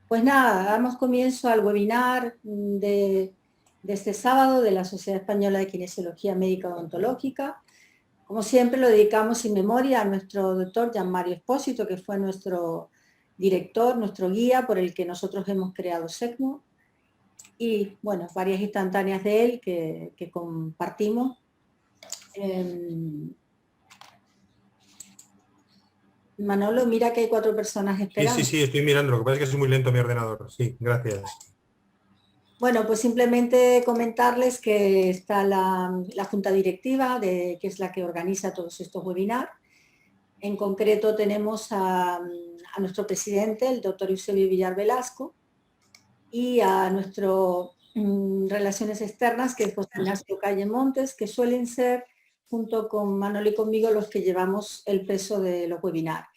Pues nada, damos comienzo al webinar de este sábado de la Sociedad Española de Kinesiología Médica Odontológica. Como siempre lo dedicamos sin memoria a nuestro doctor Gian Mario Espósito, que fue nuestro director, nuestro guía por el que nosotros hemos creado SECMO. Y bueno, varias instantáneas de él que compartimos. Manolo, mira que hay 4 personas esperando. Sí, estoy mirando. Lo que pasa es que es muy lento mi ordenador. Sí, gracias. Bueno, pues simplemente comentarles que está la junta directiva, que es la que organiza todos estos webinars. En concreto tenemos a nuestro presidente, el doctor Eusebio Villar Velasco, y a nuestro Relaciones Externas, que es José Ignacio Calle Montes, que suelen ser, junto con Manolo y conmigo, los que llevamos el peso de los webinars.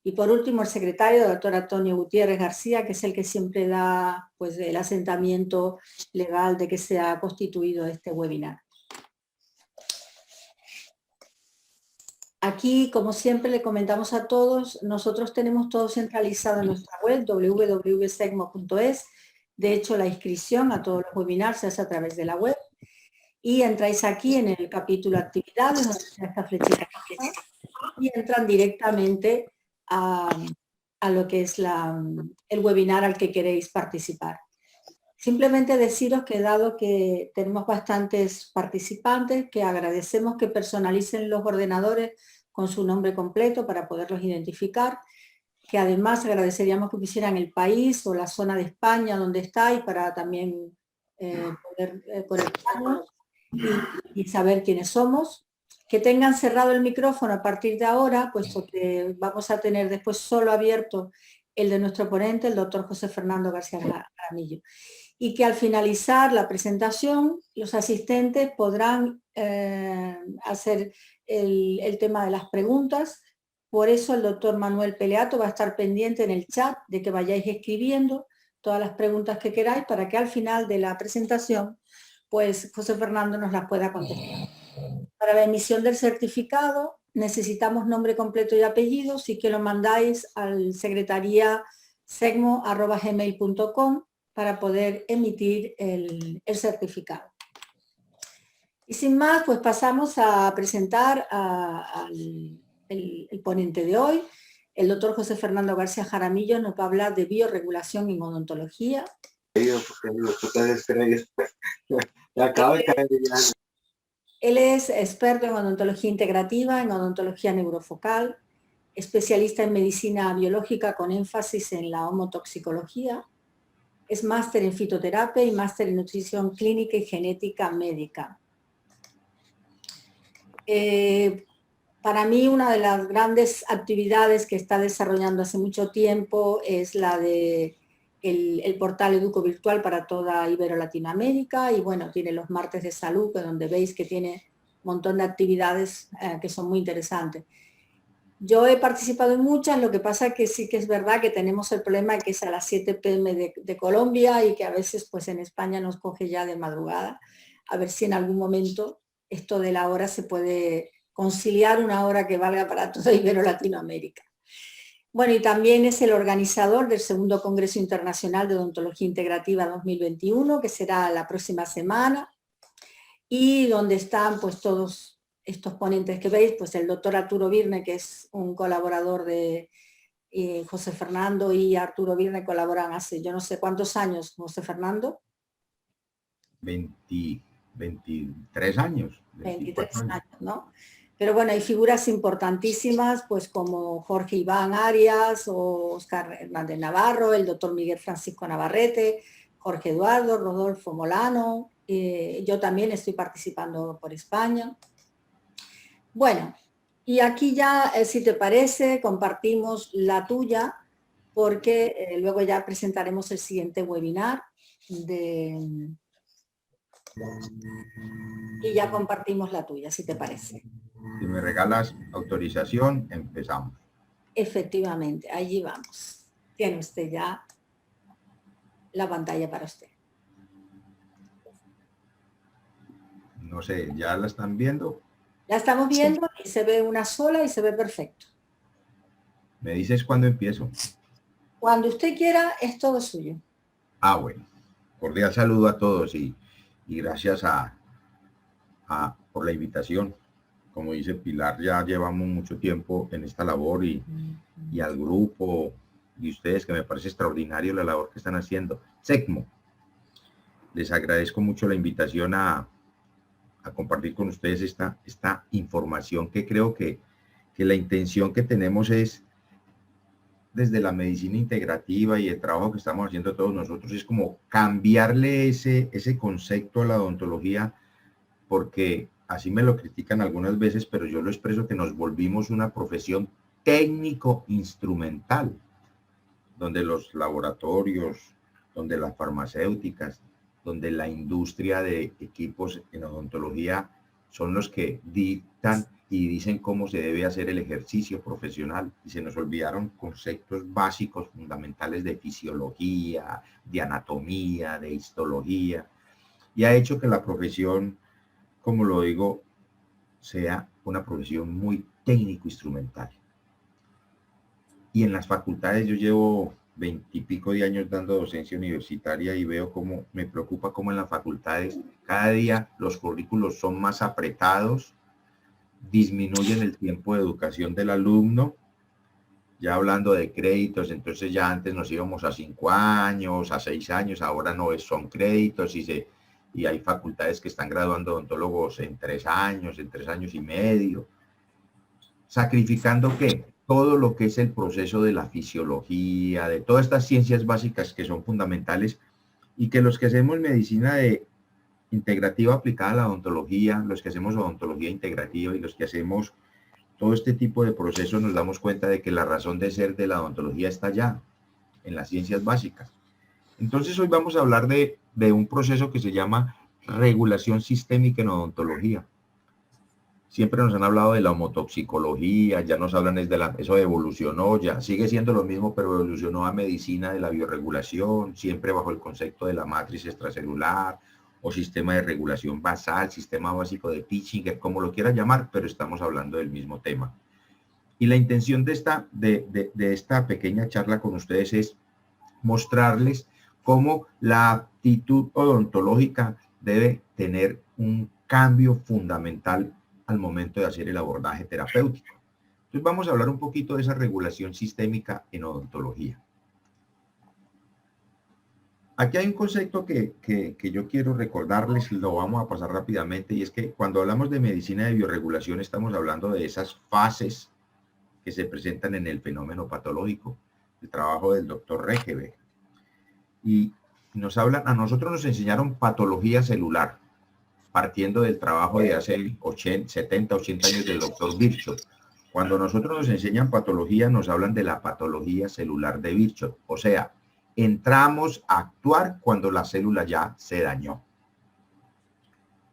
Y por último, el secretario, el doctor Antonio Gutiérrez García, que es el que siempre da pues, el asentamiento legal de que se ha constituido este webinar. Aquí, como siempre, le comentamos a todos, nosotros tenemos todo centralizado en nuestra web, www.secmo.es. De hecho, la inscripción a todos los webinars se hace a través de la web. Y entráis aquí en el capítulo actividades, donde está esta flechita, y entran directamente a lo que es el webinar al que queréis participar. Simplemente deciros que dado que tenemos bastantes participantes, que agradecemos que personalicen los ordenadores con su nombre completo para poderlos identificar, que además agradeceríamos que pusieran el país o la zona de España donde estáis para también poder conectarnos y saber quiénes somos. Que tengan cerrado el micrófono a partir de ahora, puesto que vamos a tener después solo abierto el de nuestro ponente, el doctor José Fernando García Jaramillo. Y que al finalizar la presentación, los asistentes podrán hacer el tema de las preguntas. Por eso el doctor Manuel Peleato va a estar pendiente en el chat de que vayáis escribiendo todas las preguntas que queráis para que al final de la presentación pues José Fernando nos las pueda contestar. Para la emisión del certificado necesitamos nombre completo y apellido, sí que lo mandáis al secretaría secmo@gmail.com para poder emitir el certificado. Y sin más, pues pasamos a presentar el ponente de hoy. El doctor José Fernando García Jaramillo nos va a hablar de bioregulación en odontología. Él es experto en odontología integrativa, en odontología neurofocal, especialista en medicina biológica con énfasis en la homotoxicología, es máster en fitoterapia y máster en nutrición clínica y genética médica. Para mí una de las grandes actividades que está desarrollando hace mucho tiempo es la de el portal Educo Virtual para toda Ibero-Latinoamérica, y bueno, tiene los martes de salud, donde veis que tiene un montón de actividades que son muy interesantes. Yo he participado en muchas, lo que pasa es que sí que es verdad que tenemos el problema de que es a las 7 p.m. de Colombia y que a veces pues en España nos coge ya de madrugada. A ver si en algún momento esto de la hora se puede conciliar, una hora que valga para toda Ibero-Latinoamérica. Bueno, y también es el organizador del segundo Congreso Internacional de Odontología Integrativa 2021, que será la próxima semana, y donde están pues todos estos ponentes que veis, pues el doctor Arturo Virne, que es un colaborador de José Fernando, y Arturo Virne colaboran hace yo no sé cuántos años, José Fernando. 23 años. 23 años, ¿no? Pero bueno, hay figuras importantísimas, pues como Jorge Iván Arias o Oscar Hernández Navarro, el doctor Miguel Francisco Navarrete, Jorge Eduardo, Rodolfo Molano, yo también estoy participando por España. Bueno, y aquí ya, si te parece, compartimos la tuya, porque luego ya presentaremos el siguiente webinar y ya compartimos la tuya, si te parece. Si me regalas autorización, empezamos. Efectivamente, allí vamos. Tiene usted ya la pantalla para usted. No sé, ¿ya la están viendo? La estamos viendo y se ve una sola y se ve perfecto. ¿Me dices cuándo empiezo? Cuando usted quiera, es todo suyo. Bueno, cordial saludo a todos y gracias por la invitación. Como dice Pilar, ya llevamos mucho tiempo en esta labor y al grupo y ustedes, que me parece extraordinario la labor que están haciendo. SECMO, les agradezco mucho la invitación a compartir con ustedes esta información, que creo que la intención que tenemos es, desde la medicina integrativa y el trabajo que estamos haciendo todos nosotros, es como cambiarle ese concepto a la odontología, porque así me lo critican algunas veces, pero yo lo expreso, que nos volvimos una profesión técnico-instrumental, donde los laboratorios, donde las farmacéuticas, donde la industria de equipos en odontología son los que dictan y dicen cómo se debe hacer el ejercicio profesional, y se nos olvidaron conceptos básicos, fundamentales de fisiología, de anatomía, de histología, y ha hecho que la profesión, como lo digo, sea una profesión muy técnico-instrumental. Y en las facultades, yo llevo 20 y pico de años dando docencia universitaria y veo cómo me preocupa cómo en las facultades cada día los currículos son más apretados, disminuyen el tiempo de educación del alumno. Ya hablando de créditos, entonces ya antes nos íbamos a 5 años, a 6 años, ahora no son créditos, y hay facultades que están graduando odontólogos en 3 años, en 3 años y medio, sacrificando ¿qué? Todo lo que es el proceso de la fisiología, de todas estas ciencias básicas que son fundamentales, y que los que hacemos medicina integrativa aplicada a la odontología, los que hacemos odontología integrativa y los que hacemos todo este tipo de procesos, nos damos cuenta de que la razón de ser de la odontología está allá, en las ciencias básicas. Entonces hoy vamos a hablar de un proceso que se llama regulación sistémica en odontología. Siempre nos han hablado de la homotoxicología, ya nos hablan eso evolucionó, ya sigue siendo lo mismo, pero evolucionó a medicina de la bioregulación, siempre bajo el concepto de la matriz extracelular, o sistema de regulación basal, sistema básico de Pitchinger, como lo quieran llamar, pero estamos hablando del mismo tema. Y la intención de esta pequeña charla con ustedes es mostrarles cómo la actitud odontológica debe tener un cambio fundamental al momento de hacer el abordaje terapéutico. Entonces vamos a hablar un poquito de esa regulación sistémica en odontología. Aquí hay un concepto que yo quiero recordarles, lo vamos a pasar rápidamente, y es que cuando hablamos de medicina de bioregulación estamos hablando de esas fases que se presentan en el fenómeno patológico, el trabajo del doctor Rekebeck. Y a nosotros nos enseñaron patología celular, partiendo del trabajo de hace 70, 80 años del doctor Virchow. Cuando nosotros nos enseñan patología, nos hablan de la patología celular de Virchow, o sea, entramos a actuar cuando la célula ya se dañó.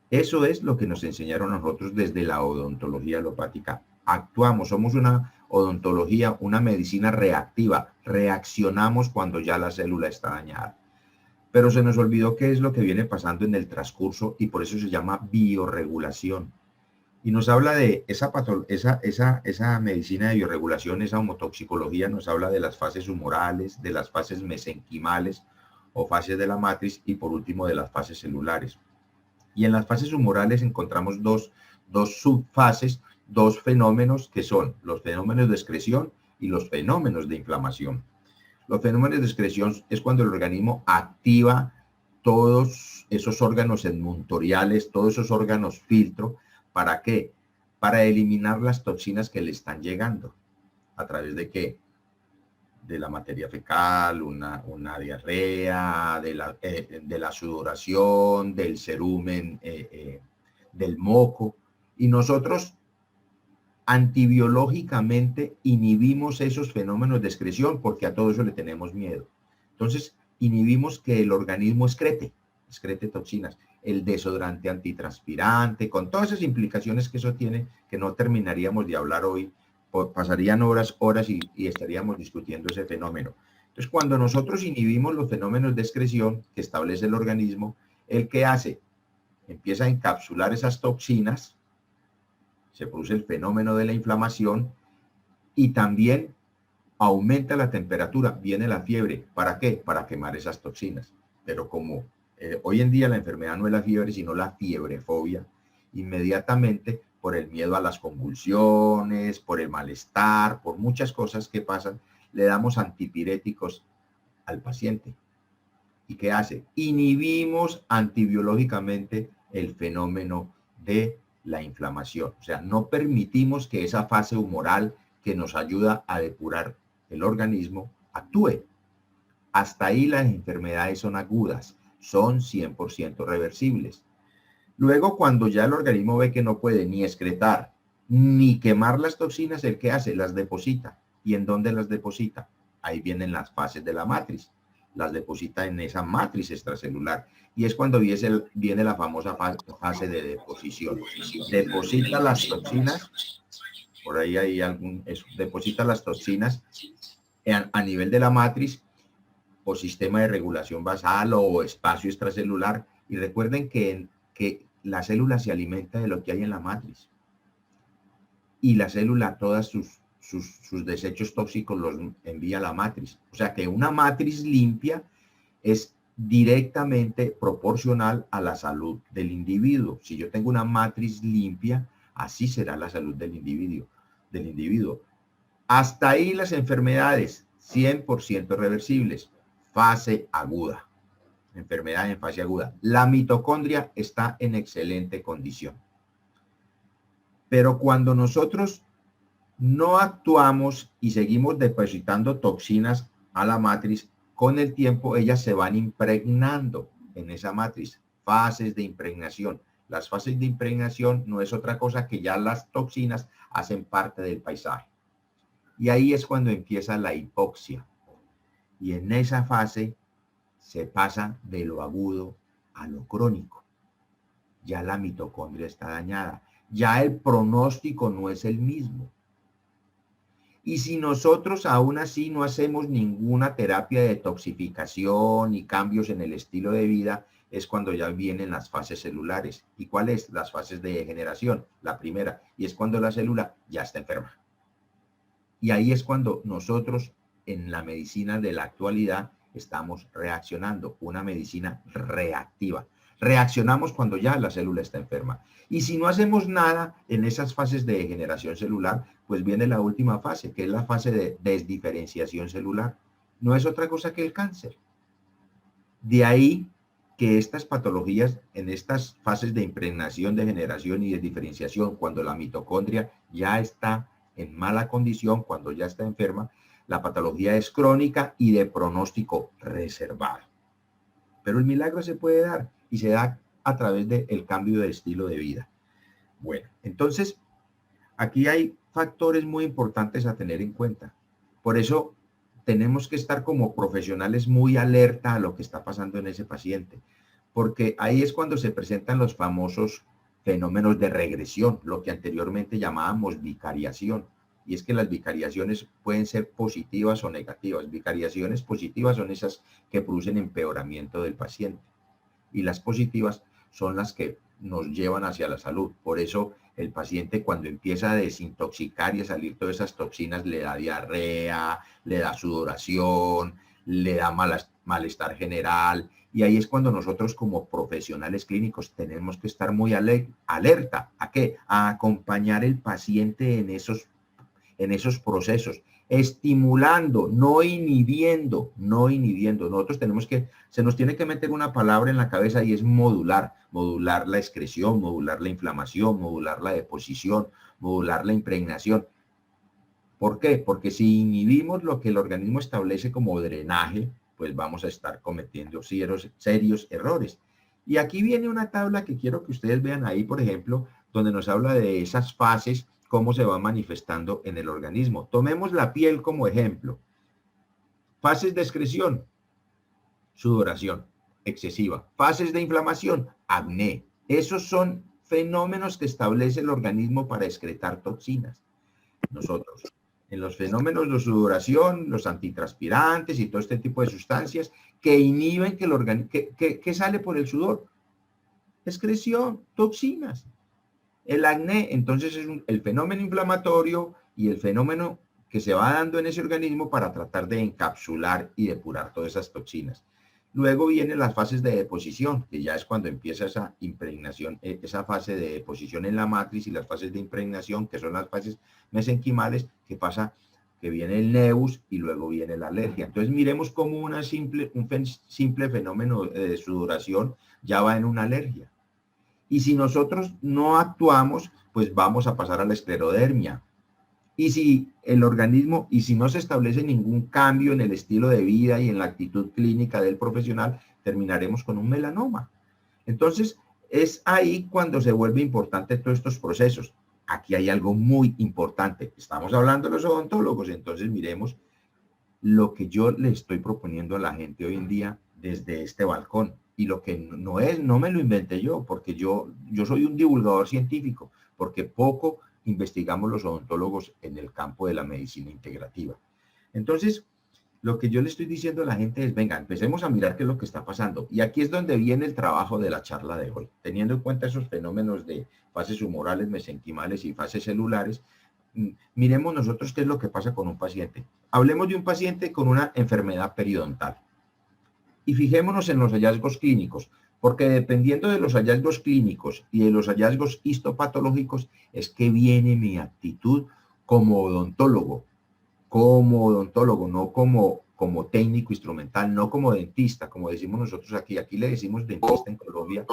Eso es lo que nos enseñaron a nosotros desde la odontología alopática. Actuamos, somos una odontología, una medicina reactiva. Reaccionamos cuando ya la célula está dañada. Pero se nos olvidó qué es lo que viene pasando en el transcurso, y por eso se llama bioregulación. Y nos habla de esa medicina de bioregulación, esa homotoxicología, nos habla de las fases humorales, de las fases mesenquimales o fases de la matriz, y por último de las fases celulares. Y en las fases humorales encontramos dos subfases, dos fenómenos, que son los fenómenos de excreción y los fenómenos de inflamación. Los fenómenos de excreción es cuando el organismo activa todos esos órganos enmuntoriales, todos esos órganos filtro. ¿Para qué? Para eliminar las toxinas que le están llegando. ¿A través de qué? De la materia fecal, una diarrea, de la sudoración, del cerumen, del moco. Y nosotros antibiológicamente inhibimos esos fenómenos de excreción, porque a todo eso le tenemos miedo. Entonces, inhibimos que el organismo excrete toxinas, el desodorante antitranspirante, con todas esas implicaciones que eso tiene, que no terminaríamos de hablar hoy, pasarían horas y estaríamos discutiendo ese fenómeno. Entonces, cuando nosotros inhibimos los fenómenos de excreción que establece el organismo, ¿el qué hace? Empieza a encapsular esas toxinas, se produce el fenómeno de la inflamación, y también aumenta la temperatura, viene la fiebre. ¿Para qué? Para quemar esas toxinas. Pero como hoy en día la enfermedad no es la fiebre, sino la fiebrefobia, inmediatamente por el miedo a las convulsiones, por el malestar, por muchas cosas que pasan, le damos antipiréticos al paciente. ¿Y qué hace? Inhibimos antibiológicamente el fenómeno de la inflamación. O sea, no permitimos que esa fase humoral que nos ayuda a depurar el organismo actúe. Hasta ahí las enfermedades son agudas, son 100% reversibles. Luego, cuando ya el organismo ve que no puede ni excretar ni quemar las toxinas, ¿el qué hace? Las deposita. ¿Y en dónde las deposita? Ahí vienen las fases de la matriz. Las deposita en esa matriz extracelular. Y es cuando viene la famosa fase de deposición. Deposita las toxinas, por ahí hay deposita las toxinas a nivel de la matriz o sistema de regulación basal o espacio extracelular. Y recuerden que la célula se alimenta de lo que hay en la matriz. Y la célula, todas sus desechos tóxicos los envía a la matriz. O sea que una matriz limpia es directamente proporcional a la salud del individuo. Si yo tengo una matriz limpia, así será la salud del individuo. Hasta ahí las enfermedades 100% reversibles. Fase aguda. Enfermedad en fase aguda. La mitocondria está en excelente condición. Pero cuando nosotros no actuamos y seguimos depositando toxinas a la matriz, con el tiempo ellas se van impregnando en esa matriz. Fases de impregnación. Las fases de impregnación no es otra cosa que ya las toxinas hacen parte del paisaje. Y ahí es cuando empieza la hipoxia. Y en esa fase se pasa de lo agudo a lo crónico. Ya la mitocondria está dañada. Ya el pronóstico no es el mismo. Y si nosotros aún así no hacemos ninguna terapia de detoxificación y cambios en el estilo de vida, es cuando ya vienen las fases celulares. ¿Y cuáles? Las fases de degeneración. La primera. Y es cuando la célula ya está enferma. Y ahí es cuando nosotros en la medicina de la actualidad estamos reaccionando. Una medicina reactiva. Reaccionamos cuando ya la célula está enferma. Y si no hacemos nada en esas fases de degeneración celular, pues viene la última fase, que es la fase de desdiferenciación celular. No es otra cosa que el cáncer. De ahí que estas patologías, en estas fases de impregnación, degeneración y desdiferenciación, cuando la mitocondria ya está en mala condición, cuando ya está enferma, la patología es crónica y de pronóstico reservado. Pero el milagro se puede dar y se da a través del cambio de estilo de vida. Bueno, entonces, aquí hay factores muy importantes a tener en cuenta. Por eso tenemos que estar como profesionales muy alerta a lo que está pasando en ese paciente, porque ahí es cuando se presentan los famosos fenómenos de regresión, lo que anteriormente llamábamos vicariación. Y es que las vicariaciones pueden ser positivas o negativas. Vicariaciones positivas son esas que producen empeoramiento del paciente. Y las positivas son las que nos llevan hacia la salud. Por eso el paciente cuando empieza a desintoxicar y a salir todas esas toxinas le da diarrea, le da sudoración, le da malestar general. Y ahí es cuando nosotros como profesionales clínicos tenemos que estar muy alerta. ¿A qué? A acompañar al paciente en esos procesos, estimulando, no inhibiendo. Nosotros se nos tiene que meter una palabra en la cabeza y es modular la excreción, modular la inflamación, modular la deposición, modular la impregnación. ¿Por qué? Porque si inhibimos lo que el organismo establece como drenaje, pues vamos a estar cometiendo serios errores. Y aquí viene una tabla que quiero que ustedes vean ahí, por ejemplo, donde nos habla de esas fases, cómo se va manifestando en el organismo. Tomemos la piel como ejemplo. Fases de excreción, sudoración excesiva. Fases de inflamación, acné. Esos son fenómenos que establece el organismo para excretar toxinas. Nosotros, en los fenómenos de sudoración, los antitranspirantes y todo este tipo de sustancias que inhiben que el organismo, ¿qué sale por el sudor? Excreción, toxinas. El acné, entonces, es el fenómeno inflamatorio y el fenómeno que se va dando en ese organismo para tratar de encapsular y depurar todas esas toxinas. Luego vienen las fases de deposición, que ya es cuando empieza esa impregnación, esa fase de deposición en la matriz, y las fases de impregnación, que son las fases mesenquimales, que viene el nevus y luego viene la alergia. Entonces miremos cómo un simple fenómeno de sudoración ya va en una alergia. Y si nosotros no actuamos, pues vamos a pasar a la esclerodermia. Y si el organismo, y si no se establece ningún cambio en el estilo de vida y en la actitud clínica del profesional, terminaremos con un melanoma. Entonces, es ahí cuando se vuelve importante todos estos procesos. Aquí hay algo muy importante. Estamos hablando de los odontólogos, entonces miremos lo que yo le estoy proponiendo a la gente hoy en día desde este balcón. Y lo que no me lo inventé yo, porque yo soy un divulgador científico, porque poco investigamos los odontólogos en el campo de la medicina integrativa. Entonces, lo que yo le estoy diciendo a la gente es, venga, empecemos a mirar qué es lo que está pasando. Y aquí es donde viene el trabajo de la charla de hoy. Teniendo en cuenta esos fenómenos de fases humorales, mesenquimales y fases celulares, miremos nosotros qué es lo que pasa con un paciente. Hablemos de un paciente con una enfermedad periodontal. Y fijémonos en los hallazgos clínicos, porque dependiendo de los hallazgos clínicos y de los hallazgos histopatológicos es que viene mi actitud como odontólogo, no como técnico instrumental, no como dentista, como decimos nosotros aquí. Aquí le decimos dentista en Colombia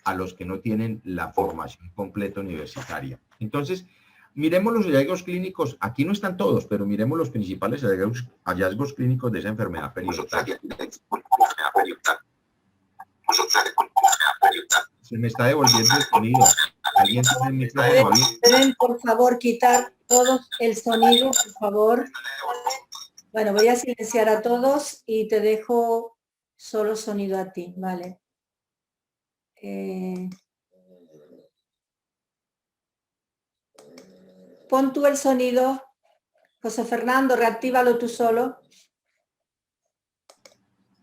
a los que no tienen la formación completa universitaria. Entonces, miremos los hallazgos clínicos. Aquí no están todos, pero miremos los principales hallazgos clínicos de esa enfermedad periodontal. Se me está devolviendo el sonido. ¿Alguien tiene el micrófono abierto? ¿Pueden, por favor, quitar todos el sonido, por favor? Bueno, voy a silenciar a todos y te dejo solo sonido a ti, ¿vale? Pon tú el sonido, José Fernando, reactívalo tú solo.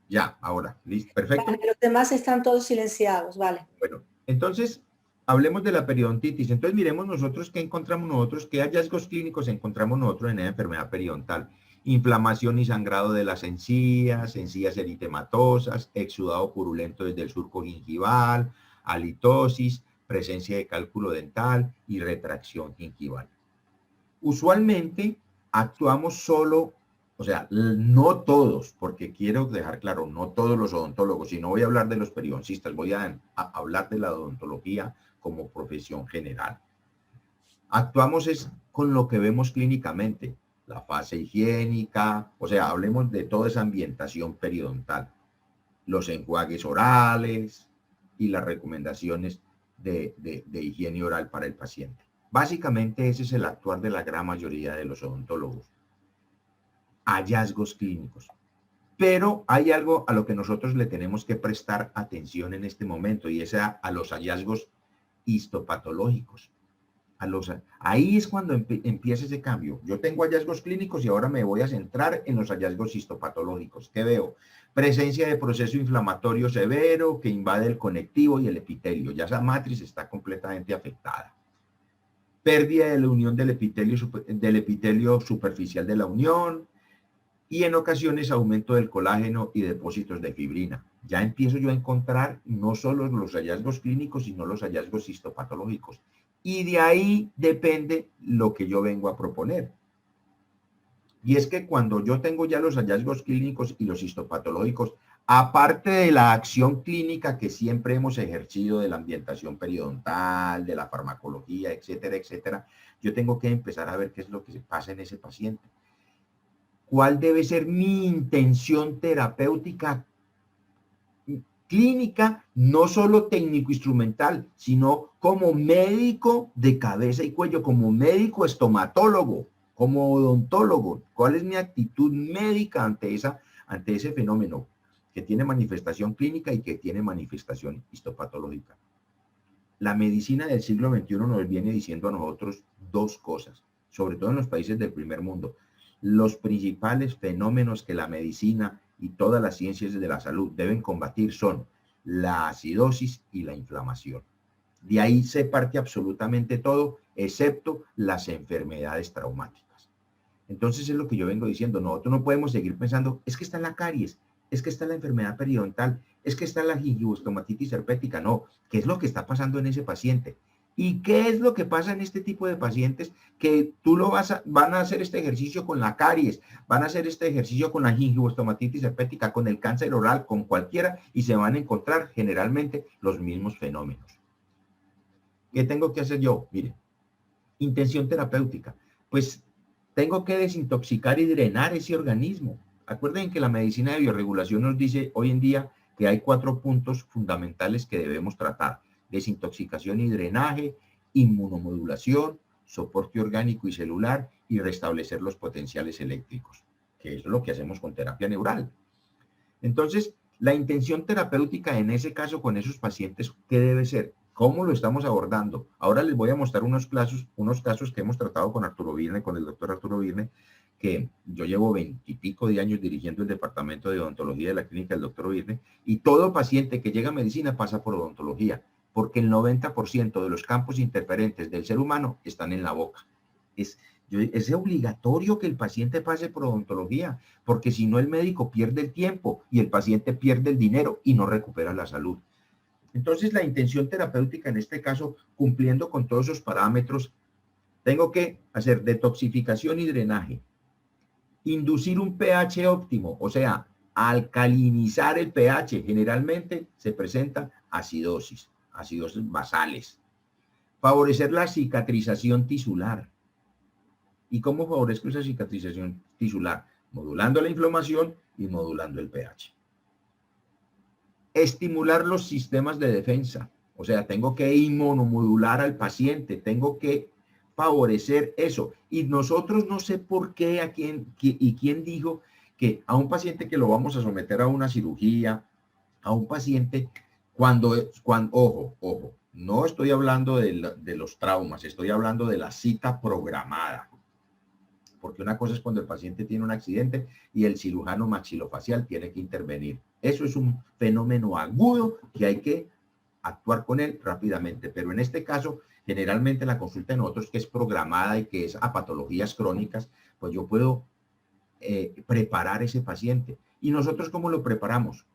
Ya, ahora, listo, perfecto. Vale, los demás están todos silenciados, vale. Bueno, entonces, hablemos de la periodontitis. Entonces, miremos nosotros qué encontramos nosotros, qué hallazgos clínicos encontramos nosotros en esa enfermedad periodontal. Inflamación y sangrado de las encías eritematosas, exudado purulento desde el surco gingival, halitosis, presencia de cálculo dental y retracción gingival. Usualmente actuamos solo, o sea, no todos, porque quiero dejar claro, no todos los odontólogos, y no voy a hablar de los periodoncistas, voy a hablar de la odontología como profesión general. Actuamos es con lo que vemos clínicamente, la fase higiénica, o sea, hablemos de toda esa ambientación periodontal, los enjuagues orales y las recomendaciones de higiene oral para el paciente. Básicamente ese es el actuar de la gran mayoría de los odontólogos. Hallazgos clínicos. Pero hay algo a lo que nosotros le tenemos que prestar atención en este momento, y es a los hallazgos histopatológicos. Ahí es cuando empieza ese cambio. Yo tengo hallazgos clínicos y ahora me voy a centrar en los hallazgos histopatológicos. ¿Qué veo? Presencia de proceso inflamatorio severo que invade el conectivo y el epitelio. Ya esa matriz está completamente afectada. Pérdida de la unión del epitelio superficial de la unión, y en ocasiones aumento del colágeno y depósitos de fibrina. Ya empiezo yo a encontrar no solo los hallazgos clínicos, sino los hallazgos histopatológicos. Y de ahí depende lo que yo vengo a proponer. Y es que cuando yo tengo ya los hallazgos clínicos y los histopatológicos, aparte de la acción clínica que siempre hemos ejercido de la ambientación periodontal, de la farmacología, etcétera, etcétera, yo tengo que empezar a ver qué es lo que se pasa en ese paciente. ¿Cuál debe ser mi intención terapéutica clínica, no solo técnico-instrumental, sino como médico de cabeza y cuello, como médico estomatólogo, como odontólogo? ¿Cuál es mi actitud médica ante ese fenómeno que tiene manifestación clínica y que tiene manifestación histopatológica? La medicina del siglo XXI nos viene diciendo a nosotros dos cosas, sobre todo en los países del primer mundo. Los principales fenómenos que la medicina y todas las ciencias de la salud deben combatir son la acidosis y la inflamación. De ahí se parte absolutamente todo excepto las enfermedades traumáticas. Entonces es lo que yo vengo diciendo, nosotros no podemos seguir pensando, es que está la caries, es que está la enfermedad periodontal, es que está la gingivostomatitis herpética. No, ¿qué es lo que está pasando en ese paciente? ¿Y qué es lo que pasa en este tipo de pacientes? Que van a hacer este ejercicio con la caries, van a hacer este ejercicio con la gingivostomatitis herpética, con el cáncer oral, con cualquiera, y se van a encontrar generalmente los mismos fenómenos. ¿Qué tengo que hacer yo? Mire, intención terapéutica. Pues tengo que desintoxicar y drenar ese organismo. Acuérdense que la medicina de bioregulación nos dice hoy en día que hay 4 puntos fundamentales que debemos tratar: desintoxicación y drenaje, inmunomodulación, soporte orgánico y celular y restablecer los potenciales eléctricos, que es lo que hacemos con terapia neural. Entonces, la intención terapéutica en ese caso con esos pacientes, ¿qué debe ser? ¿Cómo lo estamos abordando? Ahora les voy a mostrar unos casos que hemos tratado con Arturo Virne, con el doctor Arturo Virne, que yo llevo 20 y pico de años dirigiendo el departamento de odontología de la clínica del doctor Virne, y todo paciente que llega a medicina pasa por odontología, porque el 90% de los campos interferentes del ser humano están en la boca. Es obligatorio que el paciente pase por odontología, porque si no el médico pierde el tiempo y el paciente pierde el dinero y no recupera la salud. Entonces, la intención terapéutica en este caso, cumpliendo con todos esos parámetros, tengo que hacer detoxificación y drenaje, inducir un pH óptimo, o sea, alcalinizar el pH. Generalmente se presenta acidosis basales. Favorecer la cicatrización tisular. ¿Y cómo favorezco esa cicatrización tisular? Modulando la inflamación y modulando el pH. Estimular los sistemas de defensa. O sea, tengo que inmunomodular al paciente, tengo que favorecer eso. Y nosotros no sé por qué, quién dijo que a un paciente que lo vamos a someter a una cirugía, a un paciente, ojo, no estoy hablando de los traumas, estoy hablando de la cita programada. Porque una cosa es cuando el paciente tiene un accidente y el cirujano maxilofacial tiene que intervenir. Eso es un fenómeno agudo que hay que actuar con él rápidamente. Pero en este caso, generalmente la consulta de nosotros, que es programada y que es a patologías crónicas, pues yo puedo preparar ese paciente. ¿Y nosotros cómo lo preparamos?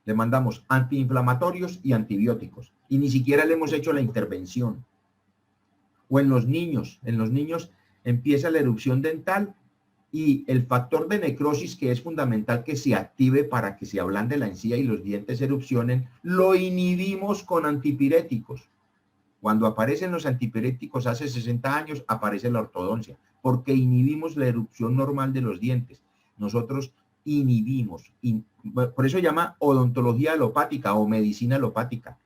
Le mandamos antiinflamatorios y antibióticos. Y ni siquiera le hemos hecho la intervención. O en los niños empieza la erupción dental y el factor de necrosis, que es fundamental que se active para que se ablande la encía y los dientes erupcionen, lo inhibimos con antipiréticos. Cuando aparecen los antipiréticos hace 60 años, aparece la ortodoncia, porque inhibimos la erupción normal de los dientes. Nosotros inhibimos, por eso se llama odontología alopática o medicina alopática,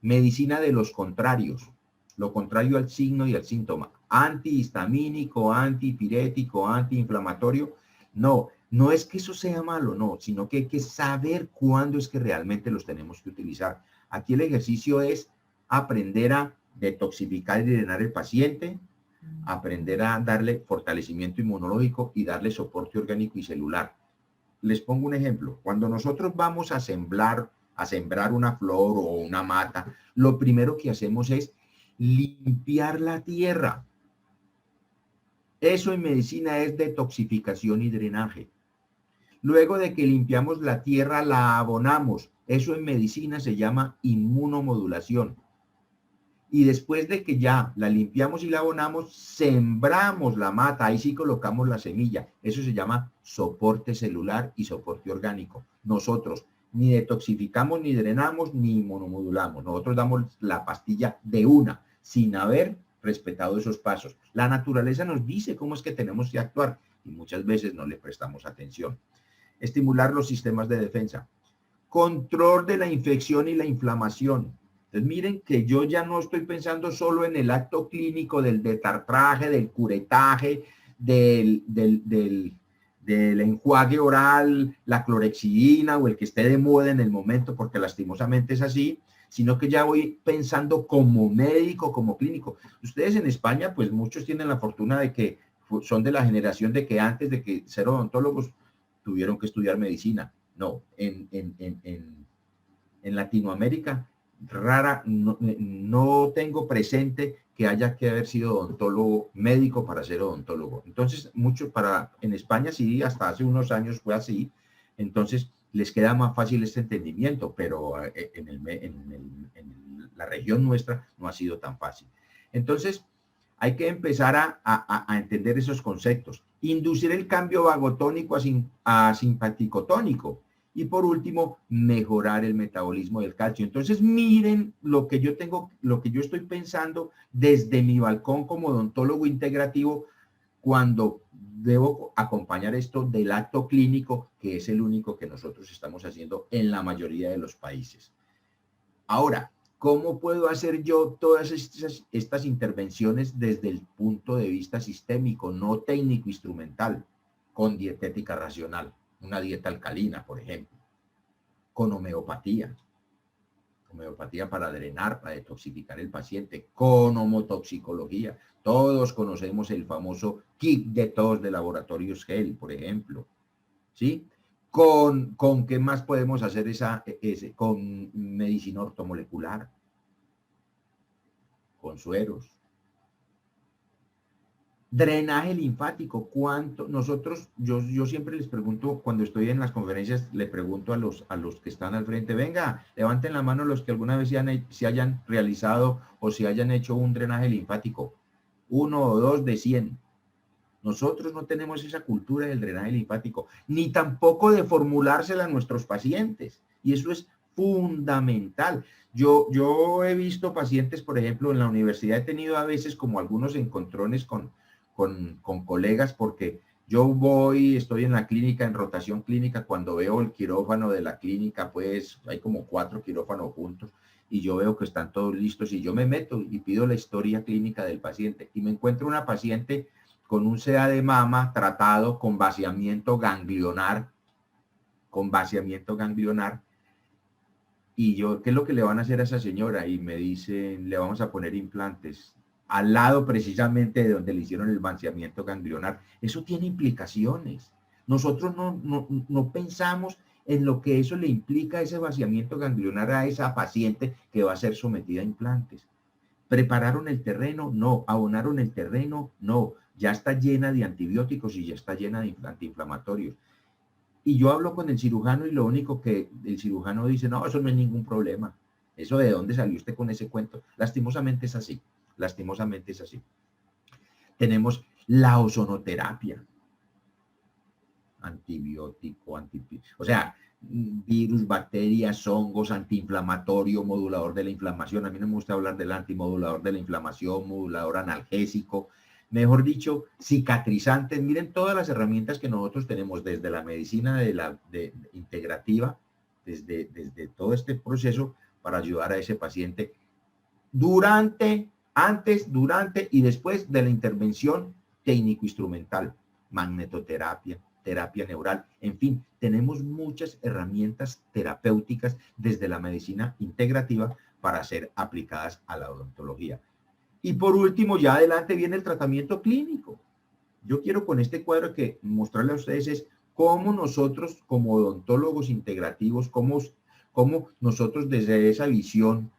medicina de los contrarios, lo contrario al signo y al síntoma. Antihistamínico, antipirético, antiinflamatorio. No es que eso sea malo, no, sino que hay que saber cuándo es que realmente los tenemos que utilizar. Aquí el ejercicio es aprender a detoxificar y drenar el paciente, aprender a darle fortalecimiento inmunológico y darle soporte orgánico y celular. Les pongo un ejemplo. Cuando nosotros vamos a sembrar una flor o una mata, lo primero que hacemos es limpiar la tierra. Eso en medicina es detoxificación y drenaje. Luego de que limpiamos la tierra, la abonamos. Eso en medicina se llama inmunomodulación. Y después de que ya la limpiamos y la abonamos, sembramos la mata. Ahí sí colocamos la semilla. Eso se llama soporte celular y soporte orgánico. Nosotros ni detoxificamos, ni drenamos, ni inmunomodulamos. Nosotros damos la pastilla de una, sin haber respetado esos pasos. La naturaleza nos dice cómo es que tenemos que actuar y muchas veces no le prestamos atención. Estimular los sistemas de defensa. Control de la infección y la inflamación. Entonces miren que yo ya no estoy pensando solo en el acto clínico del detartraje, del curetaje, del enjuague oral, la clorexidina o el que esté de moda en el momento, porque lastimosamente es así, sino que ya voy pensando como médico, como clínico. Ustedes en España, pues muchos tienen la fortuna de que son de la generación de que antes de que ser odontólogos tuvieron que estudiar medicina. No, en Latinoamérica no tengo presente que haya que haber sido odontólogo médico para ser odontólogo. Entonces, en España sí, hasta hace unos años fue así. Entonces, les queda más fácil este entendimiento, pero en la región nuestra no ha sido tan fácil. Entonces, hay que empezar a entender esos conceptos. Inducir el cambio vagotónico a simpaticotónico. Y por último, mejorar el metabolismo del calcio. Entonces, miren lo que yo estoy pensando desde mi balcón como odontólogo integrativo cuando debo acompañar esto del acto clínico, que es el único que nosotros estamos haciendo en la mayoría de los países. Ahora, ¿cómo puedo hacer yo todas estas intervenciones desde el punto de vista sistémico, no técnico-instrumental, con dietética racional? Una dieta alcalina, por ejemplo, con homeopatía para drenar, para detoxificar el paciente, con homotoxicología. Todos conocemos el famoso kit de tos de Laboratorios Gel, por ejemplo, ¿sí? ¿Con qué más podemos hacer con medicina ortomolecular, con sueros? Drenaje linfático, yo siempre les pregunto, cuando estoy en las conferencias, le pregunto a los que están al frente, venga, levanten la mano los que alguna vez se hayan realizado o se hayan hecho un drenaje linfático, 1 o 2 de 100. Nosotros no tenemos esa cultura del drenaje linfático, ni tampoco de formulársela a nuestros pacientes, y eso es fundamental. Yo he visto pacientes, por ejemplo, en la universidad he tenido a veces como algunos encontrones con colegas, porque estoy en la clínica, en rotación clínica, cuando veo el quirófano de la clínica, pues hay como 4 quirófanos juntos, y yo veo que están todos listos, y yo me meto y pido la historia clínica del paciente, y me encuentro una paciente con un CA de mama tratado con vaciamiento ganglionar, y yo, ¿qué es lo que le van a hacer a esa señora? Y me dicen, le vamos a poner implantes al lado precisamente de donde le hicieron el vaciamiento ganglionar. Eso tiene implicaciones. Nosotros no pensamos en lo que eso le implica, ese vaciamiento ganglionar, a esa paciente que va a ser sometida a implantes. ¿Prepararon el terreno? No. ¿Abonaron el terreno? No. Ya está llena de antibióticos y ya está llena de antiinflamatorios. Y yo hablo con el cirujano y lo único que el cirujano dice, no, eso no es ningún problema. ¿Eso de dónde salió usted con ese cuento? Lastimosamente es así. Lastimosamente es así. Tenemos la ozonoterapia. Antibiótico, o sea, virus, bacterias, hongos, antiinflamatorio, modulador de la inflamación. A mí no me gusta hablar del antimodulador de la inflamación, modulador analgésico, mejor dicho, cicatrizantes. Miren todas las herramientas que nosotros tenemos desde la medicina integrativa, desde todo este proceso para ayudar a ese paciente antes, durante y después de la intervención técnico-instrumental, magnetoterapia, terapia neural, en fin, tenemos muchas herramientas terapéuticas desde la medicina integrativa para ser aplicadas a la odontología. Y por último, ya adelante viene el tratamiento clínico. Yo quiero con este cuadro que mostrarle a ustedes es cómo nosotros como odontólogos integrativos, cómo nosotros desde esa visión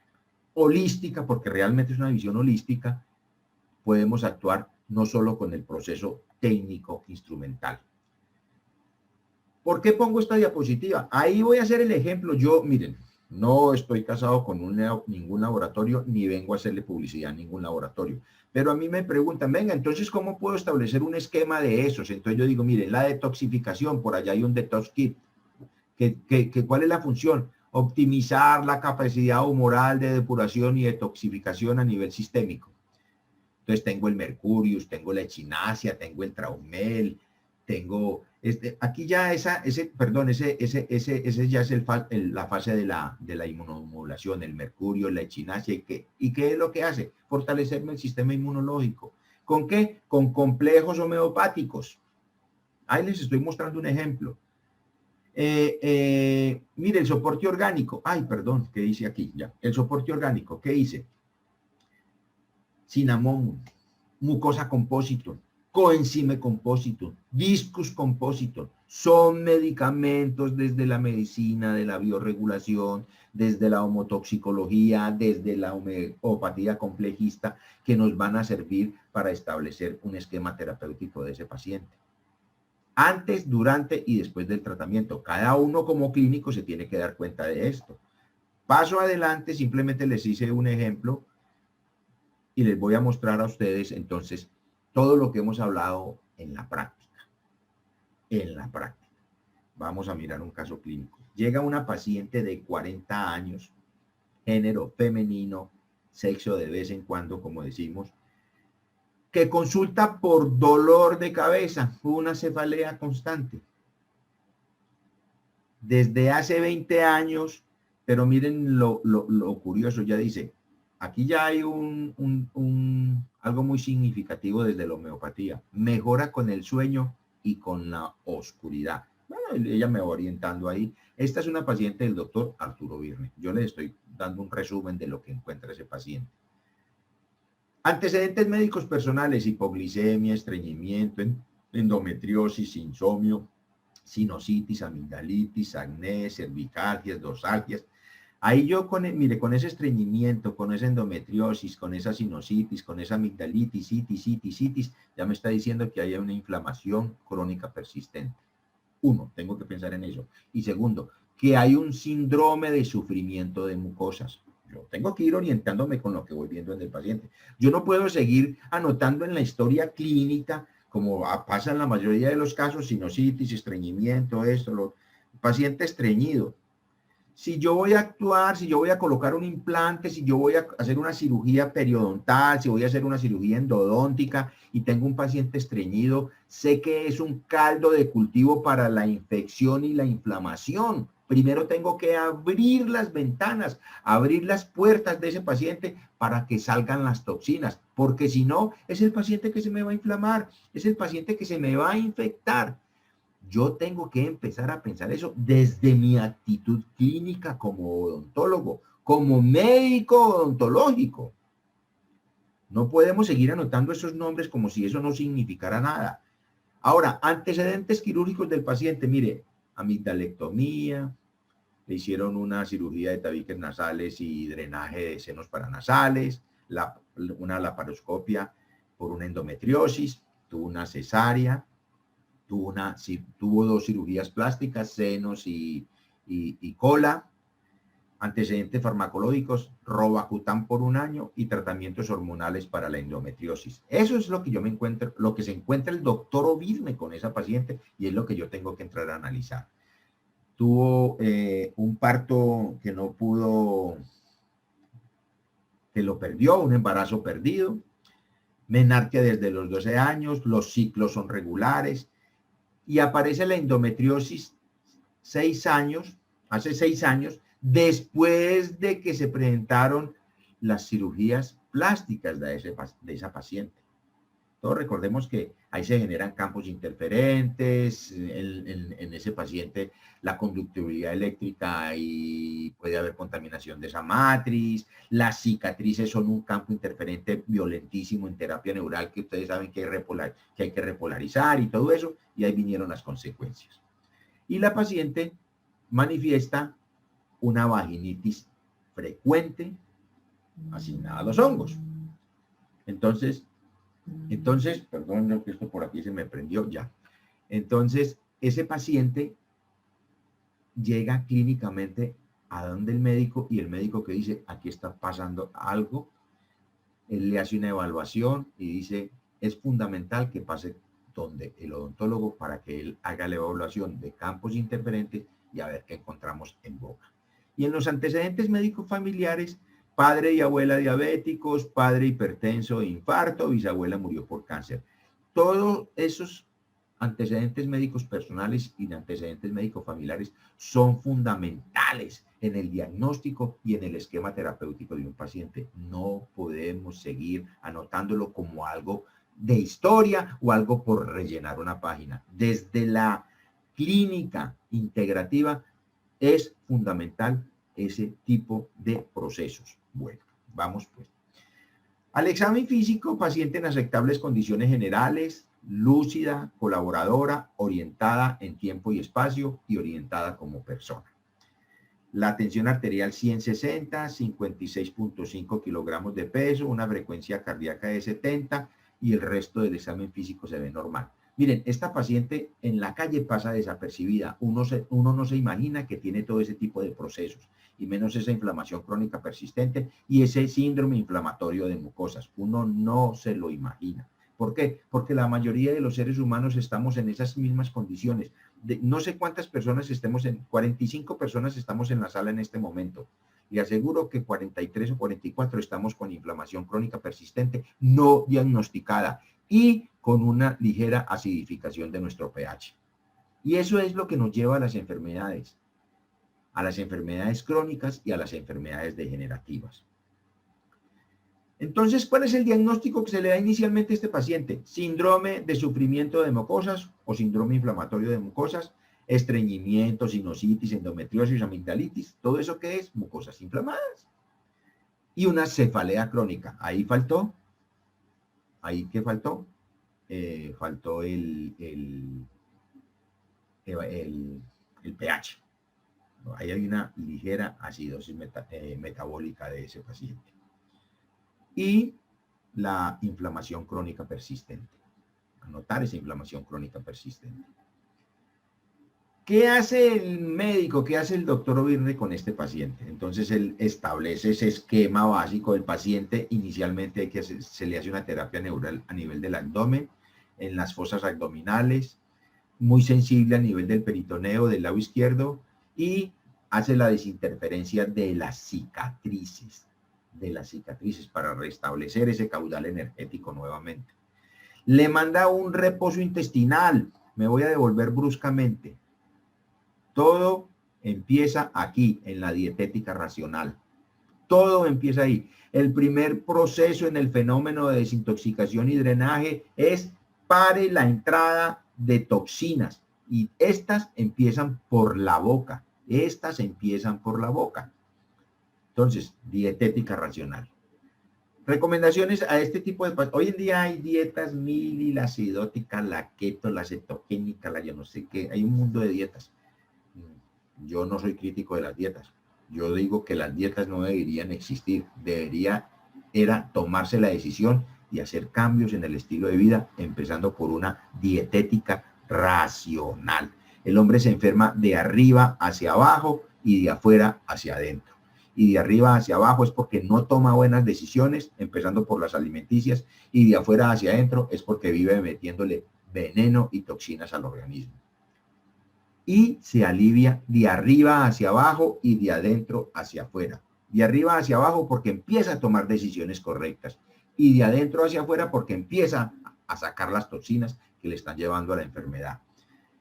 holística, porque realmente es una visión holística, podemos actuar no solo con el proceso técnico instrumental. ¿Por qué pongo esta diapositiva? Ahí voy a hacer el ejemplo. Yo, miren, no estoy casado con ningún laboratorio, ni vengo a hacerle publicidad a ningún laboratorio. Pero a mí me preguntan, venga, entonces, ¿cómo puedo establecer un esquema de esos? Entonces yo digo, miren, la detoxificación, por allá hay un detox kit. ¿Cuál es la función? Optimizar la capacidad humoral de depuración y detoxificación a nivel sistémico. Entonces tengo el Mercurius, tengo la echinacea, tengo el Traumel, tengo aquí ya ese ya es la fase de la inmunomodulación, el mercurio, la echinacea. ¿Y qué es lo que hace? Fortalecerme el sistema inmunológico. ¿Con qué? Con complejos homeopáticos. Ahí les estoy mostrando un ejemplo. Mire, el soporte orgánico. Ay, perdón, ¿qué dice aquí? Ya. El soporte orgánico, ¿qué dice? Cinnamomum, mucosa compositum, coenzime compositum, discus compositum. Son medicamentos desde la medicina, de la biorregulación, desde la homotoxicología, desde la homeopatía complejista, que nos van a servir para establecer un esquema terapéutico de ese paciente. Antes, durante y después del tratamiento. Cada uno como clínico se tiene que dar cuenta de esto. Paso adelante, simplemente les hice un ejemplo y les voy a mostrar a ustedes entonces todo lo que hemos hablado en la práctica. En la práctica. Vamos a mirar un caso clínico. Llega una paciente de 40 años, género femenino, sexo de vez en cuando, como decimos, que consulta por dolor de cabeza, una cefalea constante. Desde hace 20 años, pero miren lo curioso, ya dice, aquí ya hay algo muy significativo desde la homeopatía. Mejora con el sueño y con la oscuridad. Bueno, ella me va orientando ahí. Esta es una paciente del doctor Arturo Virne. Yo le estoy dando un resumen de lo que encuentra ese paciente. Antecedentes médicos personales: hipoglicemia, estreñimiento, endometriosis, insomnio, sinusitis, amigdalitis, acné, cervicalgias, dorsalgias. Ahí yo, mire, con ese estreñimiento, con esa endometriosis, con esa sinusitis, con esa amigdalitis, citis, ya me está diciendo que hay una inflamación crónica persistente. Uno, tengo que pensar en eso. Y segundo, que hay un síndrome de sufrimiento de mucosas. Yo tengo que ir orientándome con lo que voy viendo en el paciente. Yo no puedo seguir anotando en la historia clínica, como pasa en la mayoría de los casos, sinusitis, estreñimiento, paciente estreñido. Si yo voy a actuar, si yo voy a colocar un implante, si yo voy a hacer una cirugía periodontal, si voy a hacer una cirugía endodóntica y tengo un paciente estreñido, sé que es un caldo de cultivo para la infección y la inflamación. Primero tengo que abrir las ventanas, abrir las puertas de ese paciente para que salgan las toxinas, porque si no, es el paciente que se me va a inflamar, es el paciente que se me va a infectar. Yo tengo que empezar a pensar eso desde mi actitud clínica como odontólogo, como médico odontológico. No podemos seguir anotando esos nombres como si eso no significara nada. Ahora, antecedentes quirúrgicos del paciente. Mire, amigdalectomía, le hicieron una cirugía de tabiques nasales y drenaje de senos paranasales, una laparoscopia por una endometriosis, tuvo una cesárea, tuvo 2 cirugías plásticas, senos y cola, antecedentes farmacológicos, Robacutan por 1 año y tratamientos hormonales para la endometriosis. Eso es lo que yo me encuentro, lo que se encuentra el doctor Ovirne con esa paciente y es lo que yo tengo que entrar a analizar. Tuvo un parto que no pudo, que lo perdió, un embarazo perdido, menarquia desde los 12 años, los ciclos son regulares, y aparece la endometriosis hace 6 años, después de que se presentaron las cirugías plásticas de esa paciente. Todos recordemos que ahí se generan campos interferentes, en ese paciente la conductividad eléctrica y puede haber contaminación de esa matriz, las cicatrices son un campo interferente violentísimo en terapia neural que ustedes saben que hay que repolarizar y todo eso, y ahí vinieron las consecuencias. Y la paciente manifiesta una vaginitis frecuente asignada a los hongos. Entonces, perdón, que esto por aquí se me prendió ya. Entonces, ese paciente llega clínicamente a donde el médico y el médico que dice, aquí está pasando algo. Él le hace una evaluación y dice, es fundamental que pase donde el odontólogo para que él haga la evaluación de campos interferentes y a ver qué encontramos en boca. Y en los antecedentes médicos familiares, padre y abuela diabéticos, padre hipertenso e infarto, bisabuela murió por cáncer. Todos esos antecedentes médicos personales y antecedentes médicos familiares son fundamentales en el diagnóstico y en el esquema terapéutico de un paciente. No podemos seguir anotándolo como algo de historia o algo por rellenar una página. Desde la clínica integrativa es fundamental ese tipo de procesos. Bueno, vamos pues. Al examen físico, paciente en aceptables condiciones generales, lúcida, colaboradora, orientada en tiempo y espacio y orientada como persona. La tensión arterial 160, 56.5 kilogramos de peso, una frecuencia cardíaca de 70 y el resto del examen físico se ve normal. Miren, esta paciente en la calle pasa desapercibida. Uno no se imagina que tiene todo ese tipo de procesos y menos esa inflamación crónica persistente y ese síndrome inflamatorio de mucosas. Uno no se lo imagina. ¿Por qué? Porque la mayoría de los seres humanos estamos en esas mismas condiciones. No sé cuántas personas estemos 45 personas estamos en la sala en este momento. Y aseguro que 43 o 44 estamos con inflamación crónica persistente no diagnosticada y con una ligera acidificación de nuestro pH. Y eso es lo que nos lleva a las enfermedades crónicas y a las enfermedades degenerativas. Entonces, ¿cuál es el diagnóstico que se le da inicialmente a este paciente? Síndrome de sufrimiento de mucosas o síndrome inflamatorio de mucosas, estreñimiento, sinusitis, endometriosis, amigdalitis, todo eso que es mucosas inflamadas. Y una cefalea crónica. Ahí faltó. ¿Ahí qué faltó? Faltó el pH. Ahí hay una ligera acidosis metabólica de ese paciente. Y la inflamación crónica persistente. Anotar esa inflamación crónica persistente. ¿Qué hace el médico? ¿Qué hace el doctor O'Byrne con este paciente? Entonces él establece ese esquema básico del paciente. Inicialmente se le hace una terapia neural a nivel del abdomen, en las fosas abdominales, muy sensible a nivel del peritoneo del lado izquierdo y hace la desinterferencia de las cicatrices para restablecer ese caudal energético nuevamente. Le manda un reposo intestinal. Me voy a devolver bruscamente. Todo empieza aquí, en la dietética racional. Todo empieza ahí. El primer proceso en el fenómeno de desintoxicación y drenaje es pare la entrada de toxinas. Y estas empiezan por la boca. Entonces, dietética racional. Recomendaciones a este tipo de pacientes. Hoy en día hay dietas mili, la acidótica, la keto, la cetogénica, la yo no sé qué. Hay un mundo de dietas. Yo no soy crítico de las dietas. Yo digo que las dietas no deberían existir. Era tomarse la decisión y hacer cambios en el estilo de vida, empezando por una dietética racional. El hombre se enferma de arriba hacia abajo y de afuera hacia adentro. Y de arriba hacia abajo es porque no toma buenas decisiones, empezando por las alimenticias, y de afuera hacia adentro es porque vive metiéndole veneno y toxinas al organismo. Y se alivia de arriba hacia abajo y de adentro hacia afuera. De arriba hacia abajo porque empieza a tomar decisiones correctas. Y de adentro hacia afuera porque empieza a sacar las toxinas que le están llevando a la enfermedad.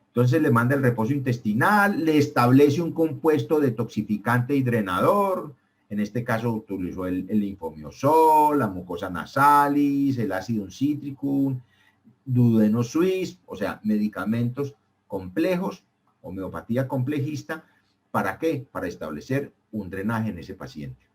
Entonces le manda el reposo intestinal, le establece un compuesto detoxificante y drenador. En este caso utilizó el linfomiosol, la mucosa nasalis, el ácido citricum, duodeno suisse, o sea, medicamentos complejos, homeopatía complejista. ¿Para qué? Para establecer un drenaje en ese paciente.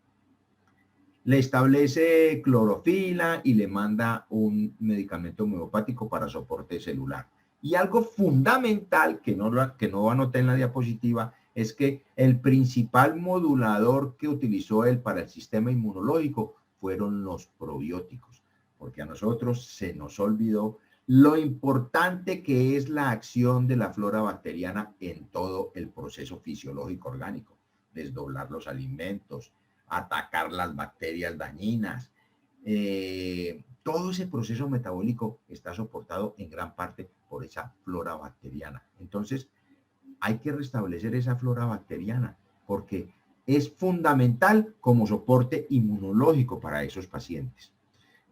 Le establece clorofila y le manda un medicamento homeopático para soporte celular. Y algo fundamental que no anoté en la diapositiva es que el principal modulador que utilizó él para el sistema inmunológico fueron los probióticos, porque a nosotros se nos olvidó lo importante que es la acción de la flora bacteriana en todo el proceso fisiológico orgánico, desdoblar los alimentos, atacar las bacterias dañinas. Todo ese proceso metabólico está soportado en gran parte por esa flora bacteriana. Entonces, hay que restablecer esa flora bacteriana porque es fundamental como soporte inmunológico para esos pacientes.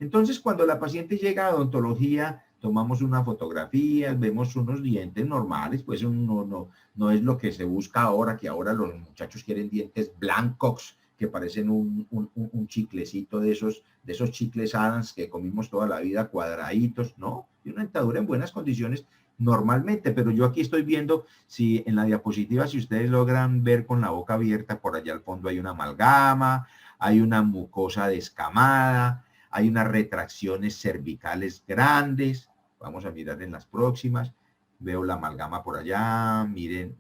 Entonces, cuando la paciente llega a odontología, tomamos una fotografía, vemos unos dientes normales, pues no es lo que se busca ahora, que ahora los muchachos quieren dientes blancos, que parecen un chiclecito de esos chicles Adams que comimos toda la vida, cuadraditos, ¿no? Y una dentadura en buenas condiciones normalmente, pero yo aquí estoy viendo, si en la diapositiva, si ustedes logran ver con la boca abierta, por allá al fondo hay una amalgama, hay una mucosa descamada, hay unas retracciones cervicales grandes, Vamos a mirar en las próximas. Veo la amalgama por allá, miren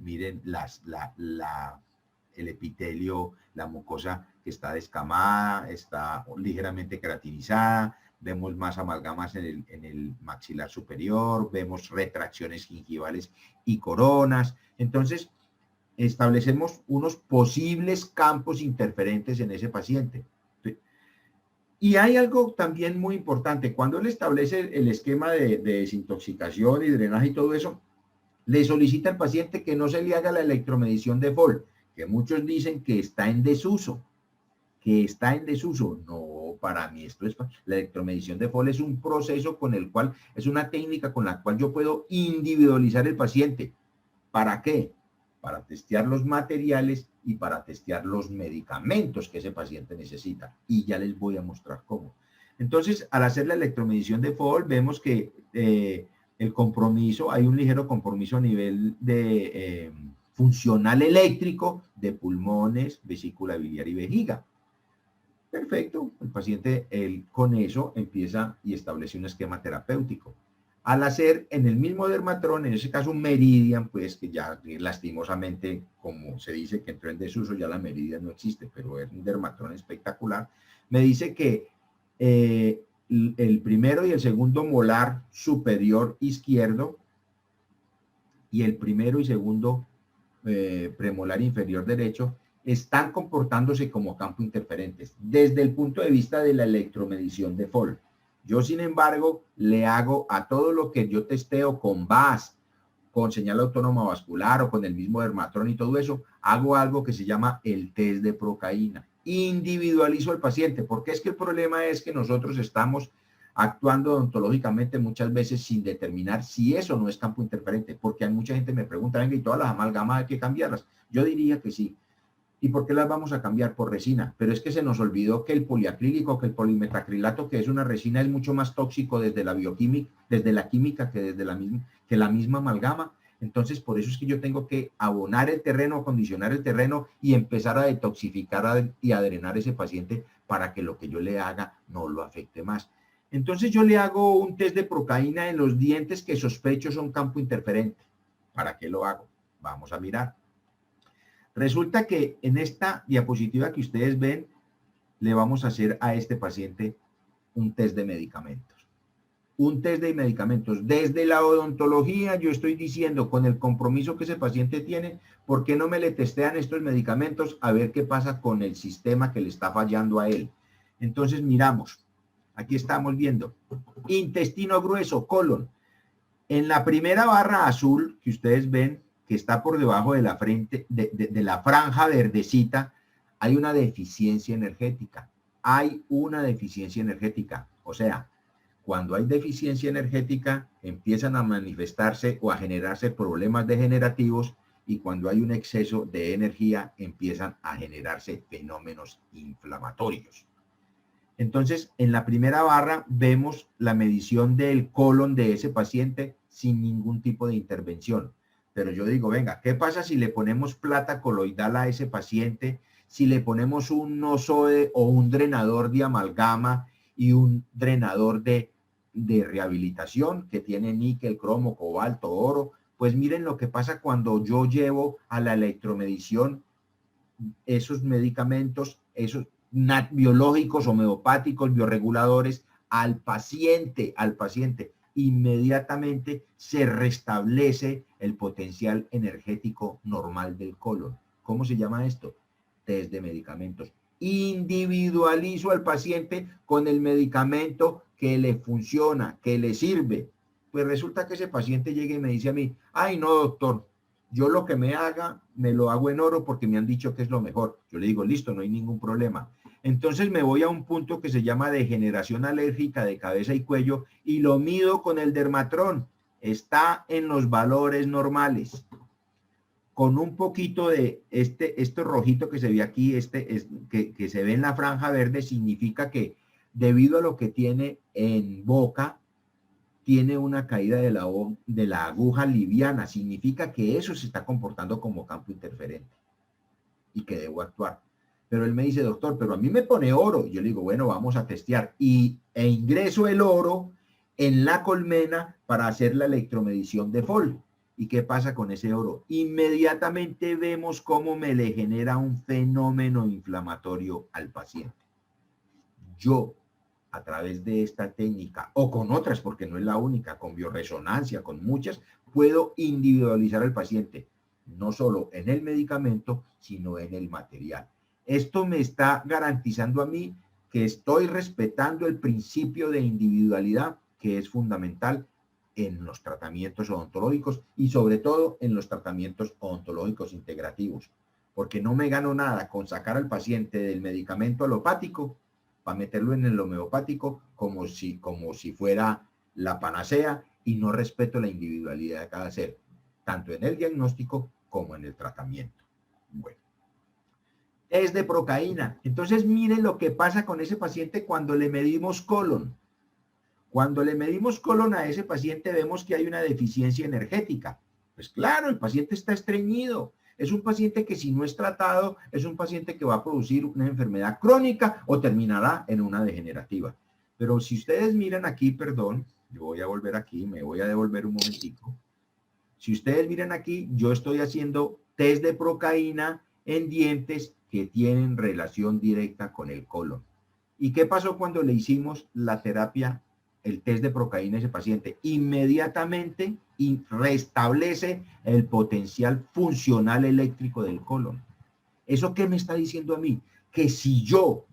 el epitelio, la mucosa que está descamada, está ligeramente queratinizada, vemos más amalgamas en el maxilar superior, vemos retracciones gingivales y coronas. Entonces, establecemos unos posibles campos interferentes en ese paciente. Y hay algo también muy importante. Cuando él establece el esquema de desintoxicación y drenaje y todo eso, le solicita al paciente que no se le haga la electromedición de FOL, que muchos dicen que está en desuso. No, para mí esto es... La electromedición de FOL es un proceso con el cual, es una técnica con la cual yo puedo individualizar el paciente. ¿Para qué? Para testear los materiales y para testear los medicamentos que ese paciente necesita. Y ya les voy a mostrar cómo. Entonces, al hacer la electromedición de FOL, vemos que el compromiso, hay un ligero compromiso a nivel de funcional eléctrico de pulmones, vesícula biliar y vejiga. Perfecto, el paciente con eso empieza y establece un esquema terapéutico. Al hacer en el mismo dermatrón, en ese caso un Meridian, pues que ya lastimosamente, como se dice que entró en desuso, ya la Meridian no existe, pero es un dermatrón espectacular, me dice que el primero y el segundo molar superior izquierdo y el primero y segundo premolar inferior derecho están comportándose como campo interferentes desde el punto de vista de la electromedición de FOL. Yo, sin embargo, le hago a todo lo que yo testeo con VAS, con señal autónoma vascular o con el mismo dermatrón y todo eso, hago algo que se llama el test de procaína. Individualizo al paciente, porque es que el problema es que nosotros estamos actuando odontológicamente muchas veces sin determinar si eso no es campo interferente, porque hay mucha gente que me pregunta, venga, ¿y todas las amalgamas hay que cambiarlas? Yo diría que sí. ¿Y por qué las vamos a cambiar por resina? Pero es que se nos olvidó que el poliacrílico, que el polimetacrilato, que es una resina, es mucho más tóxico desde la bioquímica, desde la química que desde la misma amalgama. Entonces, por eso es que yo tengo que abonar el terreno, acondicionar el terreno y empezar a detoxificar y a drenar ese paciente para que lo que yo le haga no lo afecte más. Entonces, yo le hago un test de procaína en los dientes que sospecho son campo interferente. ¿Para qué lo hago? Vamos a mirar. Resulta que en esta diapositiva que ustedes ven, le vamos a hacer a este paciente un test de medicamentos. Un test de medicamentos. Desde la odontología yo estoy diciendo, con el compromiso que ese paciente tiene, ¿por qué no me le testean estos medicamentos a ver qué pasa con el sistema que le está fallando a él? Entonces miramos. Aquí estamos viendo. Intestino grueso, colon. En la primera barra azul que ustedes ven, que está por debajo de la frente, de la franja verdecita, hay una deficiencia energética. Hay una deficiencia energética. O sea, cuando hay deficiencia energética, empiezan a manifestarse o a generarse problemas degenerativos, y cuando hay un exceso de energía, empiezan a generarse fenómenos inflamatorios. Entonces, en la primera barra vemos la medición del colon de ese paciente sin ningún tipo de intervención. Pero yo digo, venga, ¿qué pasa si le ponemos plata coloidal a ese paciente? Si le ponemos un nozoe o un drenador de amalgama y un drenador de rehabilitación que tiene níquel, cromo, cobalto, oro. Pues miren lo que pasa cuando yo llevo a la electromedición esos medicamentos, esos biológicos, homeopáticos, bioreguladores, al paciente. Inmediatamente se restablece el potencial energético normal del colon. ¿Cómo se llama esto? Test de medicamentos. Individualizo al paciente con el medicamento que le funciona, que le sirve. Pues resulta que ese paciente llega y me dice a mí, ay no doctor, yo lo que me haga, me lo hago en oro porque me han dicho que es lo mejor. Yo le digo, listo, no hay ningún problema. Entonces me voy a un punto que se llama degeneración alérgica de cabeza y cuello y lo mido con el dermatrón. Está en los valores normales. Con un poquito de este rojito que se ve aquí, que se ve en la franja verde, significa que debido a lo que tiene en boca, tiene una caída de la aguja liviana. Significa que eso se está comportando como campo interferente y que debo actuar. Pero él me dice, doctor, pero a mí me pone oro. Yo le digo, bueno, vamos a testear. E ingreso el oro en la colmena para hacer la electromedición de FOL. ¿Y qué pasa con ese oro? Inmediatamente vemos cómo me le genera un fenómeno inflamatorio al paciente. Yo, a través de esta técnica, o con otras, porque no es la única, con bioresonancia, con muchas, puedo individualizar al paciente, no solo en el medicamento, sino en el material. Esto me está garantizando a mí que estoy respetando el principio de individualidad, que es fundamental en los tratamientos odontológicos y sobre todo en los tratamientos odontológicos integrativos, porque no me gano nada con sacar al paciente del medicamento alopático para meterlo en el homeopático como si fuera la panacea, y no respeto la individualidad de cada ser, tanto en el diagnóstico como en el tratamiento. Bueno, test de procaína. Entonces miren lo que pasa con ese paciente cuando le medimos colon. Cuando le medimos colon a ese paciente vemos que hay una deficiencia energética. Pues claro, el paciente está estreñido. Es un paciente que si no es tratado, es un paciente que va a producir una enfermedad crónica o terminará en una degenerativa. Pero si ustedes miran aquí, perdón, yo voy a volver aquí, me voy a devolver un momentico. Si ustedes miran aquí, yo estoy haciendo test de procaína en dientes que tienen relación directa con el colon. ¿Y qué pasó cuando le hicimos la terapia, el test de procaína a ese paciente? Inmediatamente restablece el potencial funcional eléctrico del colon. ¿Eso qué me está diciendo a mí? Que si yo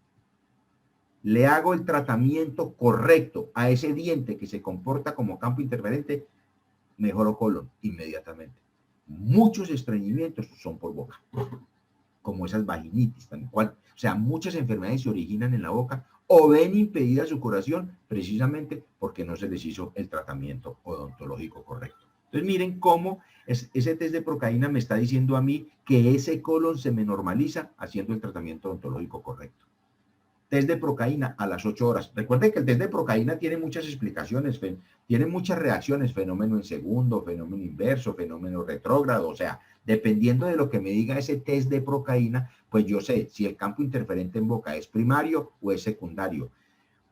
le hago el tratamiento correcto a ese diente que se comporta como campo interferente, mejoró colon inmediatamente. Muchos estreñimientos son por boca, como esas vaginitis, tal cual. O sea, muchas enfermedades se originan en la boca o ven impedida su curación precisamente porque no se les hizo el tratamiento odontológico correcto. Entonces miren cómo ese test de procaína me está diciendo a mí que ese colon se me normaliza haciendo el tratamiento odontológico correcto. Test de procaína a las 8 horas. Recuerden que el test de procaína tiene muchas explicaciones, tiene muchas reacciones, fenómeno en segundo, fenómeno inverso, fenómeno retrógrado, o sea, dependiendo de lo que me diga ese test de procaína, pues yo sé si el campo interferente en boca es primario o es secundario.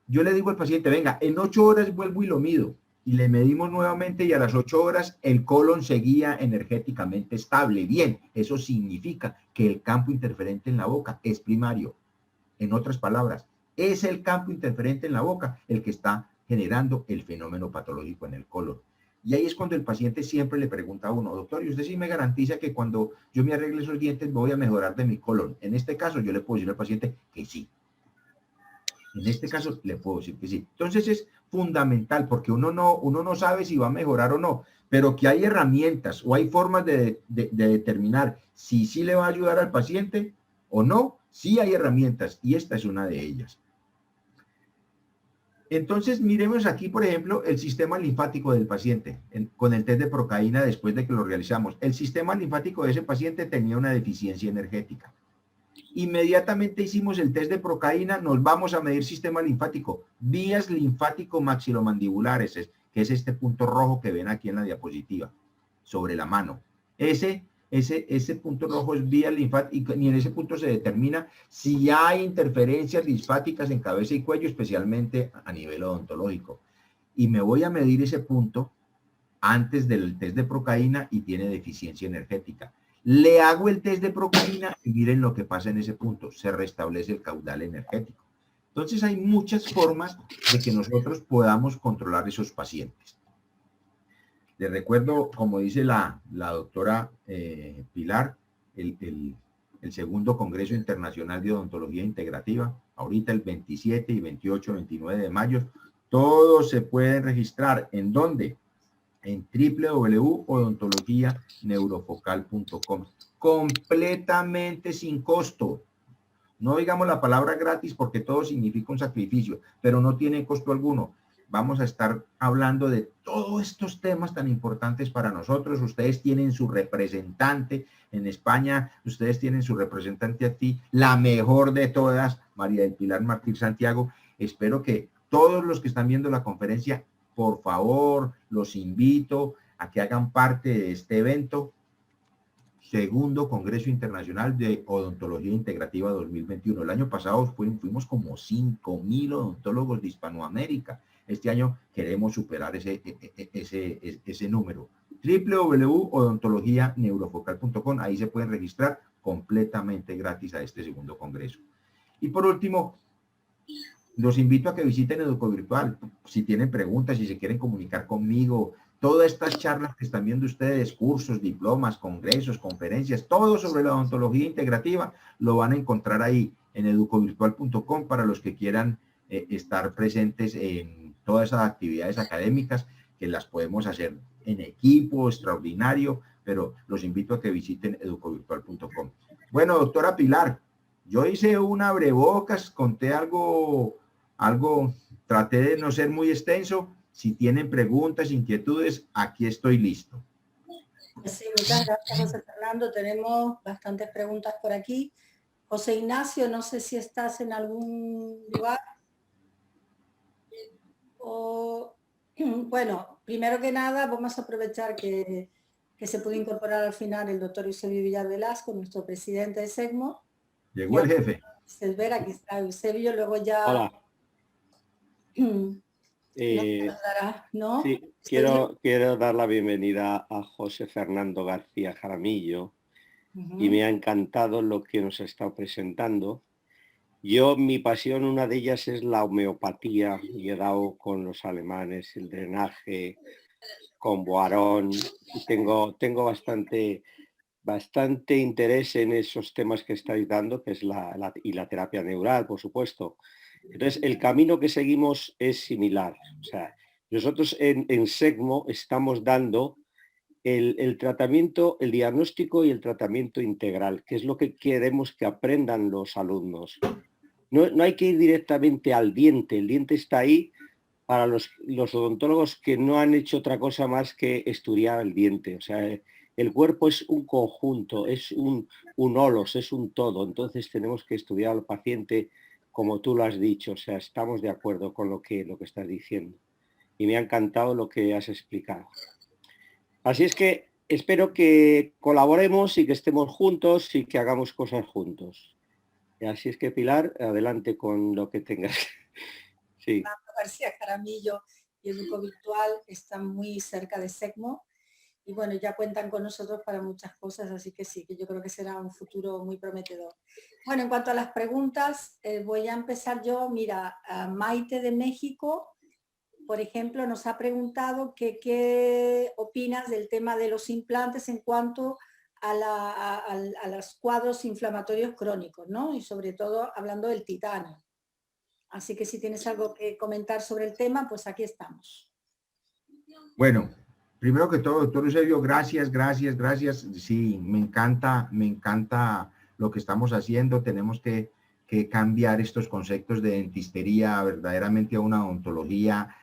Yo le digo al paciente, venga, en 8 horas vuelvo y lo mido, y le medimos nuevamente y a las 8 horas el colon seguía energéticamente estable. Bien, eso significa que el campo interferente en la boca es primario. En otras palabras, es el campo interferente en la boca el que está generando el fenómeno patológico en el colon. Y ahí es cuando el paciente siempre le pregunta a uno, doctor, ¿y usted sí me garantiza que cuando yo me arregle esos dientes voy a mejorar de mi colon? En este caso yo le puedo decir al paciente que sí. En este caso le puedo decir que sí. Entonces es fundamental porque uno no sabe si va a mejorar o no, pero que hay herramientas o hay formas de determinar si sí le va a ayudar al paciente o no. Sí hay herramientas y esta es una de ellas. Entonces miremos aquí, por ejemplo, el sistema linfático del paciente con el test de procaína después de que lo realizamos. El sistema linfático de ese paciente tenía una deficiencia energética. Inmediatamente hicimos el test de procaína, nos vamos a medir sistema linfático, vías linfático maxilomandibulares, que es este punto rojo que ven aquí en la diapositiva, sobre la mano. Ese punto rojo es vía linfática y en ese punto se determina si hay interferencias linfáticas en cabeza y cuello, especialmente a nivel odontológico. Y me voy a medir ese punto antes del test de procaína y tiene deficiencia energética. Le hago el test de procaína y miren lo que pasa en ese punto, se restablece el caudal energético. Entonces hay muchas formas de que nosotros podamos controlar esos pacientes. Les recuerdo, como dice la doctora Pilar, el segundo Congreso Internacional de Odontología Integrativa, ahorita el 27 y 28, 29 de mayo, todos se pueden registrar. ¿En dónde? En www.odontologianeurofocal.com, completamente sin costo. No digamos la palabra gratis porque todo significa un sacrificio, pero no tiene costo alguno. Vamos a estar hablando de todos estos temas tan importantes para nosotros. Ustedes tienen su representante en España, ustedes tienen su representante aquí, la mejor de todas, María del Pilar Martín Santiago. Espero que todos los que están viendo la conferencia, por favor, los invito a que hagan parte de este evento. Segundo Congreso Internacional de Odontología Integrativa 2021. El año pasado fuimos como 5,000 odontólogos de Hispanoamérica. Este año queremos superar ese número. www.odontologianeurofocal.com, ahí se pueden registrar completamente gratis a este segundo congreso. Y por último, los invito a que visiten Educovirtual. Si tienen preguntas, si se quieren comunicar conmigo, todas estas charlas que están viendo ustedes, cursos, diplomas, congresos, conferencias, todo sobre la odontología integrativa, lo van a encontrar ahí en educovirtual.com para los que quieran estar presentes en todas esas actividades académicas, que las podemos hacer en equipo extraordinario, pero los invito a que visiten educovirtual.com. Bueno, doctora Pilar, yo hice un abrebocas, conté algo, traté de no ser muy extenso. Si tienen preguntas, inquietudes, aquí estoy listo. Sí, muchas gracias, José Fernando. Tenemos bastantes preguntas por aquí. José Ignacio, no sé si estás en algún lugar. Bueno, primero que nada, vamos a aprovechar que se pudo incorporar al final el doctor Eusebio Villar Velasco, nuestro presidente de SEGMO. Llegó el jefe. Aquí está Eusebio, luego ya... Hola. ¿no? Sí, quiero dar la bienvenida a José Fernando García Jaramillo y me ha encantado lo que nos ha estado presentando. Yo, mi pasión, una de ellas es la homeopatía, y he dado con los alemanes, el drenaje, con Boarón. Tengo bastante interés en esos temas que estáis dando, que es la terapia neural, por supuesto. Entonces, el camino que seguimos es similar. O sea, nosotros en SEGMO estamos dando el tratamiento, el diagnóstico y el tratamiento integral, que es lo que queremos que aprendan los alumnos. No hay que ir directamente al diente. El diente está ahí para los odontólogos que no han hecho otra cosa más que estudiar el diente. O sea, el cuerpo es un conjunto, es un holos, es un todo. Entonces tenemos que estudiar al paciente como tú lo has dicho. O sea, estamos de acuerdo con lo que estás diciendo. Y me ha encantado lo que has explicado. Así es que espero que colaboremos y que estemos juntos y que hagamos cosas juntos. Así es que, Pilar, adelante con lo que tengas. Sí. García Jaramillo y Educovirtual están muy cerca de SEGMO y bueno, ya cuentan con nosotros para muchas cosas, así que sí, que yo creo que será un futuro muy prometedor. Bueno, en cuanto a las preguntas, voy a empezar yo. Mira, Maite de México, por ejemplo, nos ha preguntado qué opinas del tema de los implantes en cuanto a los cuadros inflamatorios crónicos, ¿no? Y sobre todo hablando del titanio. Así que si tienes algo que comentar sobre el tema, pues aquí estamos. Bueno, primero que todo, doctor Eusebio, gracias. Sí, me encanta lo que estamos haciendo. Tenemos que cambiar estos conceptos de dentistería verdaderamente a una odontología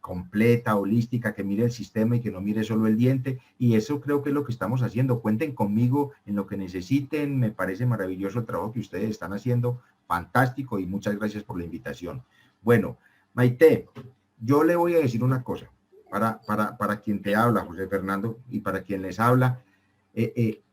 completa, holística, que mire el sistema y que no mire solo el diente, y eso creo que es lo que estamos haciendo. Cuenten conmigo en lo que necesiten. Me parece maravilloso el trabajo que ustedes están haciendo, fantástico, y muchas gracias por la invitación. Bueno, Maite, yo le voy a decir una cosa para quien te habla, José Fernando, y para quien les habla.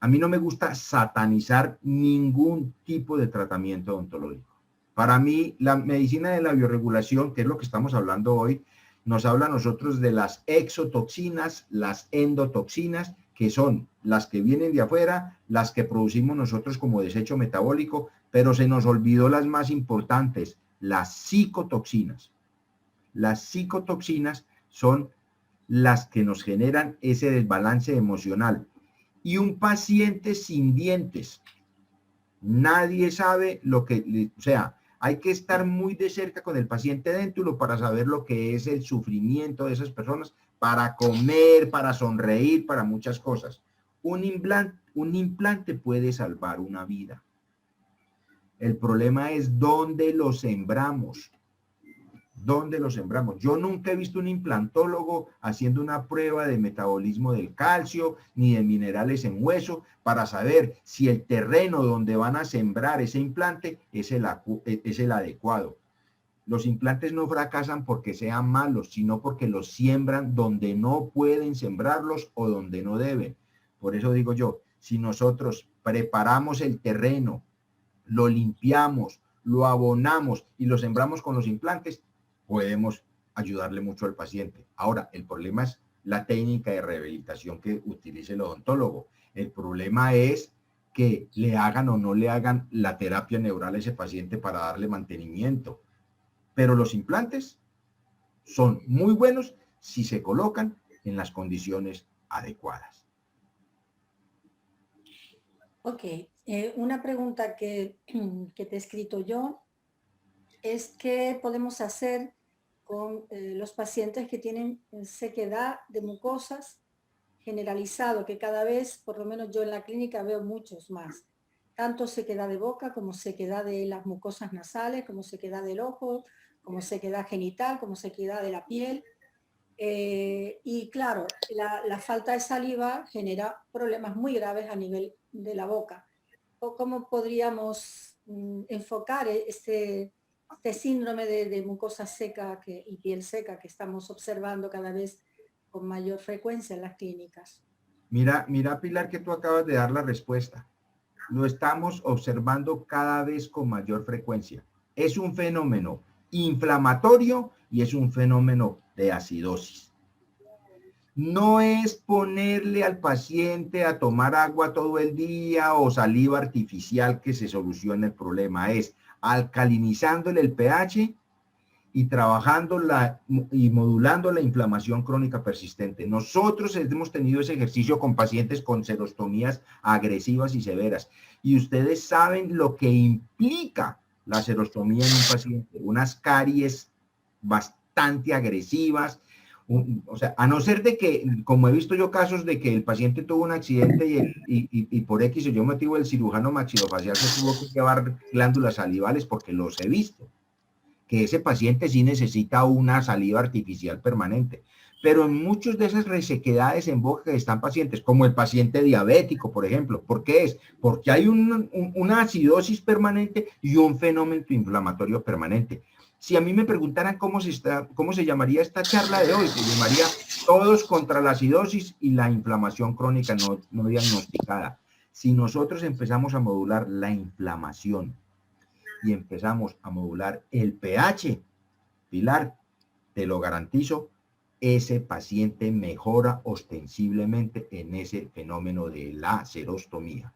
A mí no me gusta satanizar ningún tipo de tratamiento odontológico. Para mí, la medicina de la bioregulación, que es lo que estamos hablando hoy, nos habla a nosotros de las exotoxinas, las endotoxinas, que son las que vienen de afuera, las que producimos nosotros como desecho metabólico, pero se nos olvidó las más importantes, las psicotoxinas. Las psicotoxinas son las que nos generan ese desbalance emocional. Y un paciente sin dientes, nadie sabe lo que, o sea, hay que estar muy de cerca con el paciente déntulo para saber lo que es el sufrimiento de esas personas, para comer, para sonreír, para muchas cosas. Un implante puede salvar una vida. El problema es dónde lo sembramos. ¿Dónde lo sembramos? Yo nunca he visto un implantólogo haciendo una prueba de metabolismo del calcio ni de minerales en hueso para saber si el terreno donde van a sembrar ese implante es el adecuado. Los implantes no fracasan porque sean malos, sino porque los siembran donde no pueden sembrarlos o donde no deben. Por eso digo yo, si nosotros preparamos el terreno, lo limpiamos, lo abonamos y lo sembramos con los implantes, podemos ayudarle mucho al paciente. Ahora, el problema es la técnica de rehabilitación que utilice el odontólogo. El problema es que le hagan o no le hagan la terapia neural a ese paciente para darle mantenimiento. Pero los implantes son muy buenos si se colocan en las condiciones adecuadas. Ok, una pregunta que te he escrito yo es qué podemos hacer con los pacientes que tienen sequedad de mucosas generalizado, que cada vez, por lo menos yo en la clínica veo muchos más, tanto sequedad de boca como sequedad de las mucosas nasales, como sequedad del ojo, como sequedad genital, como sequedad de la piel. Y claro, la falta de saliva genera problemas muy graves a nivel de la boca. ¿Cómo podríamos enfocar este síndrome de mucosa seca y piel seca que estamos observando cada vez con mayor frecuencia en las clínicas? Mira, Pilar, que tú acabas de dar la respuesta. Lo estamos observando cada vez con mayor frecuencia. Es un fenómeno inflamatorio y es un fenómeno de acidosis. No es ponerle al paciente a tomar agua todo el día o saliva artificial que se solucione el problema, es alcalinizándole el pH y trabajando y modulando la inflamación crónica persistente. Nosotros hemos tenido ese ejercicio con pacientes con serostomías agresivas y severas. Y ustedes saben lo que implica la serostomía en un paciente. Unas caries bastante agresivas. O sea, a no ser de que, como he visto yo casos de que el paciente tuvo un accidente y por X o Y motivo el cirujano maxilofacial se tuvo que llevar glándulas salivales, porque los he visto, que ese paciente sí necesita una saliva artificial permanente. Pero en muchas de esas resequedades en boca que están pacientes, como el paciente diabético, por ejemplo, ¿por qué es? Porque hay una acidosis permanente y un fenómeno inflamatorio permanente. Si a mí me preguntaran cómo se llamaría esta charla de hoy, se llamaría Todos contra la acidosis y la inflamación crónica no diagnosticada. Si nosotros empezamos a modular la inflamación y empezamos a modular el pH, Pilar, te lo garantizo, ese paciente mejora ostensiblemente en ese fenómeno de la serostomía.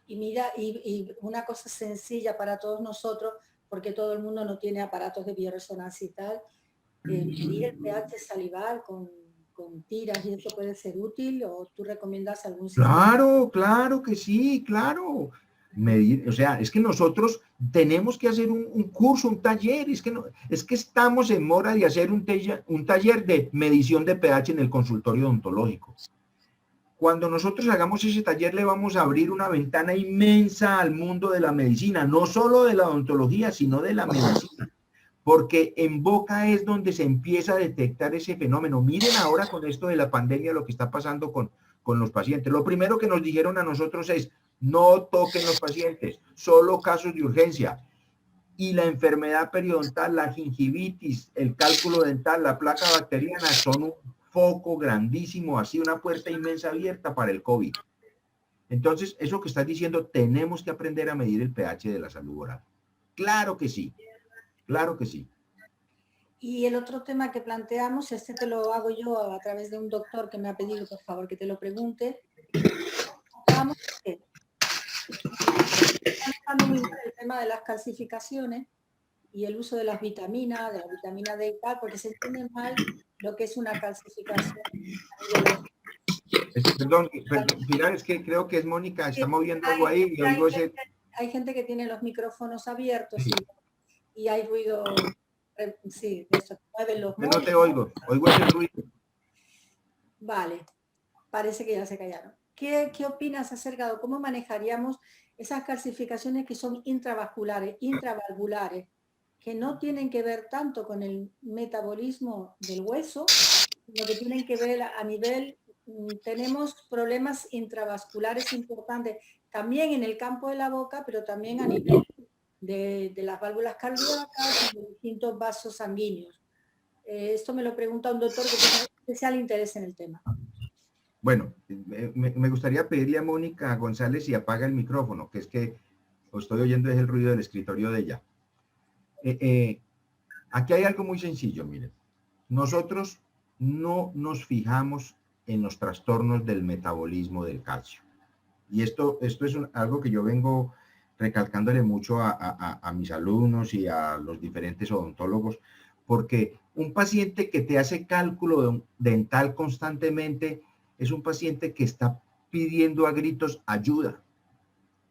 Y mira, y una cosa sencilla para todos nosotros, porque todo el mundo no tiene aparatos de bioresonancia y tal, medir el pH salival con tiras, y eso puede ser útil, o tú recomiendas algún sistema. Claro que sí, claro. Medir, o sea, es que nosotros tenemos que hacer un curso, un taller, es que estamos en mora de hacer un taller de medición de pH en el consultorio odontológico. Cuando nosotros hagamos ese taller le vamos a abrir una ventana inmensa al mundo de la medicina, no solo de la odontología, sino de la medicina. Porque en boca es donde se empieza a detectar ese fenómeno. Miren ahora con esto de la pandemia lo que está pasando con los pacientes. Lo primero que nos dijeron a nosotros es, no toquen los pacientes, solo casos de urgencia. Y la enfermedad periodontal, la gingivitis, el cálculo dental, la placa bacteriana son un foco grandísimo, así una puerta inmensa abierta para el COVID. Entonces, eso que estás diciendo, tenemos que aprender a medir el pH de la salud oral. Claro que sí. Claro que sí. Y el otro tema que planteamos, este te lo hago yo a través de un doctor que me ha pedido, por favor, que te lo pregunte. Vamos a ver. Está muy bien el tema de las calcificaciones y el uso de las vitaminas, de la vitamina D y tal, porque se entiende mal lo que es una calcificación. Perdón, Pilar, es que creo que es Mónica, está moviendo algo ahí y oigo ese... Hay gente que tiene los micrófonos abiertos y hay ruido, sí, de eso, mueven los móviles. No te oigo ese ruido. Vale, parece que ya se callaron. ¿Qué opinas acerca de cómo manejaríamos esas calcificaciones que son intravasculares, intravalvulares, que no tienen que ver tanto con el metabolismo del hueso, sino que tienen que ver a nivel, tenemos problemas intravasculares importantes, también en el campo de la boca, pero también a nivel de las válvulas cardíacas y de distintos vasos sanguíneos. Esto me lo pregunta un doctor que tiene especial interés en el tema. Bueno, me gustaría pedirle a Mónica González si apaga el micrófono, que es que estoy oyendo es el ruido del escritorio de ella. Aquí hay algo muy sencillo, miren. Nosotros no nos fijamos en los trastornos del metabolismo del calcio. Y esto es algo que yo vengo recalcándole mucho a mis alumnos y a los diferentes odontólogos, porque un paciente que te hace cálculo dental constantemente es un paciente que está pidiendo a gritos ayuda.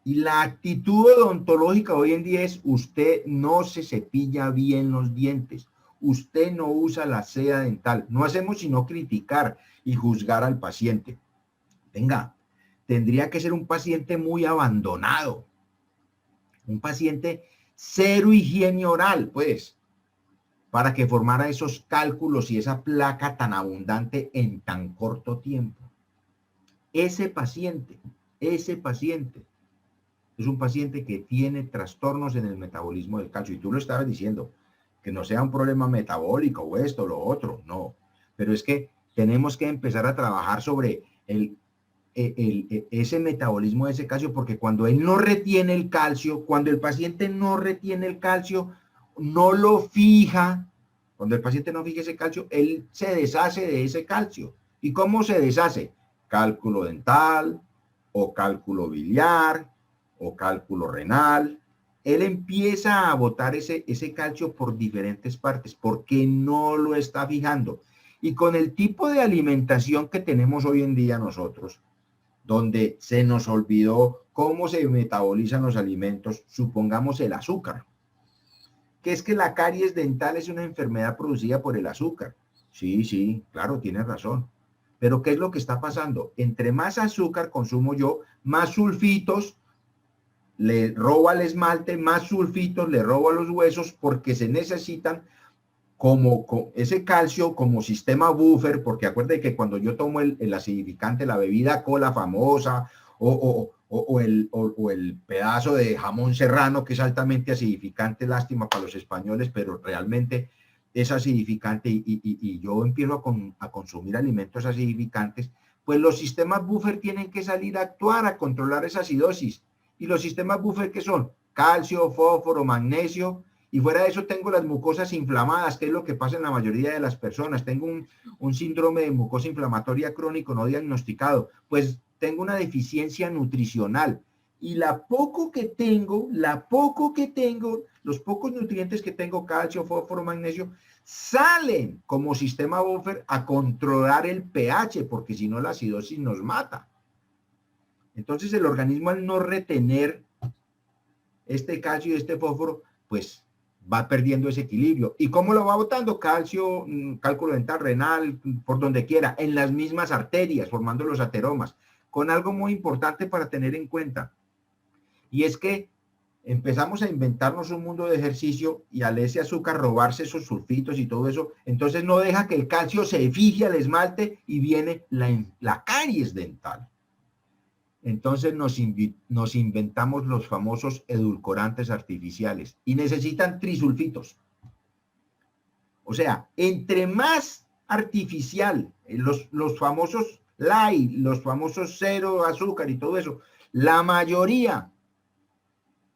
Y la actitud odontológica hoy en día es: usted no se cepilla bien los dientes, usted no usa la seda dental. No hacemos sino criticar y juzgar al paciente. Venga, tendría que ser un paciente muy abandonado, un paciente cero higiene oral, pues, para que formara esos cálculos y esa placa tan abundante en tan corto tiempo. Ese paciente es un paciente que tiene trastornos en el metabolismo del calcio. Y tú lo estabas diciendo, que no sea un problema metabólico o esto o lo otro, no. Pero es que tenemos que empezar a trabajar sobre ese metabolismo de ese calcio, porque cuando él no retiene el calcio, cuando el paciente no retiene el calcio, no lo fija, cuando el paciente no fija ese calcio, él se deshace de ese calcio. ¿Y cómo se deshace? Cálculo dental o cálculo biliar o cálculo renal. Él empieza a botar ese calcio por diferentes partes porque no lo está fijando. Y con el tipo de alimentación que tenemos hoy en día nosotros, donde se nos olvidó cómo se metabolizan los alimentos, supongamos el azúcar, que es que la caries dental es una enfermedad producida por el azúcar. Sí, claro, tienes razón. Pero ¿qué es lo que está pasando? Entre más azúcar consumo yo, más sulfitos le robo al esmalte, más sulfitos le robo a los huesos, porque se necesitan como ese calcio como sistema buffer, porque acuérdate que cuando yo tomo el acidificante, la bebida cola famosa o el pedazo de jamón serrano, que es altamente acidificante, lástima para los españoles, pero realmente es acidificante, y yo empiezo a consumir alimentos acidificantes, pues los sistemas buffer tienen que salir a actuar, a controlar esa acidosis. Y los sistemas buffer, ¿qué son? Calcio, fósforo, magnesio. Y fuera de eso tengo las mucosas inflamadas, que es lo que pasa en la mayoría de las personas. Tengo un síndrome de mucosa inflamatoria crónico no diagnosticado. Pues tengo una deficiencia nutricional. Y los pocos nutrientes que tengo, calcio, fósforo, magnesio, salen como sistema buffer a controlar el pH, porque si no la acidosis nos mata. Entonces el organismo, al no retener este calcio y este fósforo, pues va perdiendo ese equilibrio. ¿Y cómo lo va botando? Calcio, cálculo dental, renal, por donde quiera, en las mismas arterias, formando los ateromas, con algo muy importante para tener en cuenta. Y es que empezamos a inventarnos un mundo de ejercicio, y al ese azúcar robarse esos sulfitos y todo eso, entonces no deja que el calcio se fije al esmalte y viene la caries dental. Entonces nos inventamos los famosos edulcorantes artificiales y necesitan trisulfitos. O sea, entre más artificial, los famosos light, los famosos cero azúcar y todo eso, la mayoría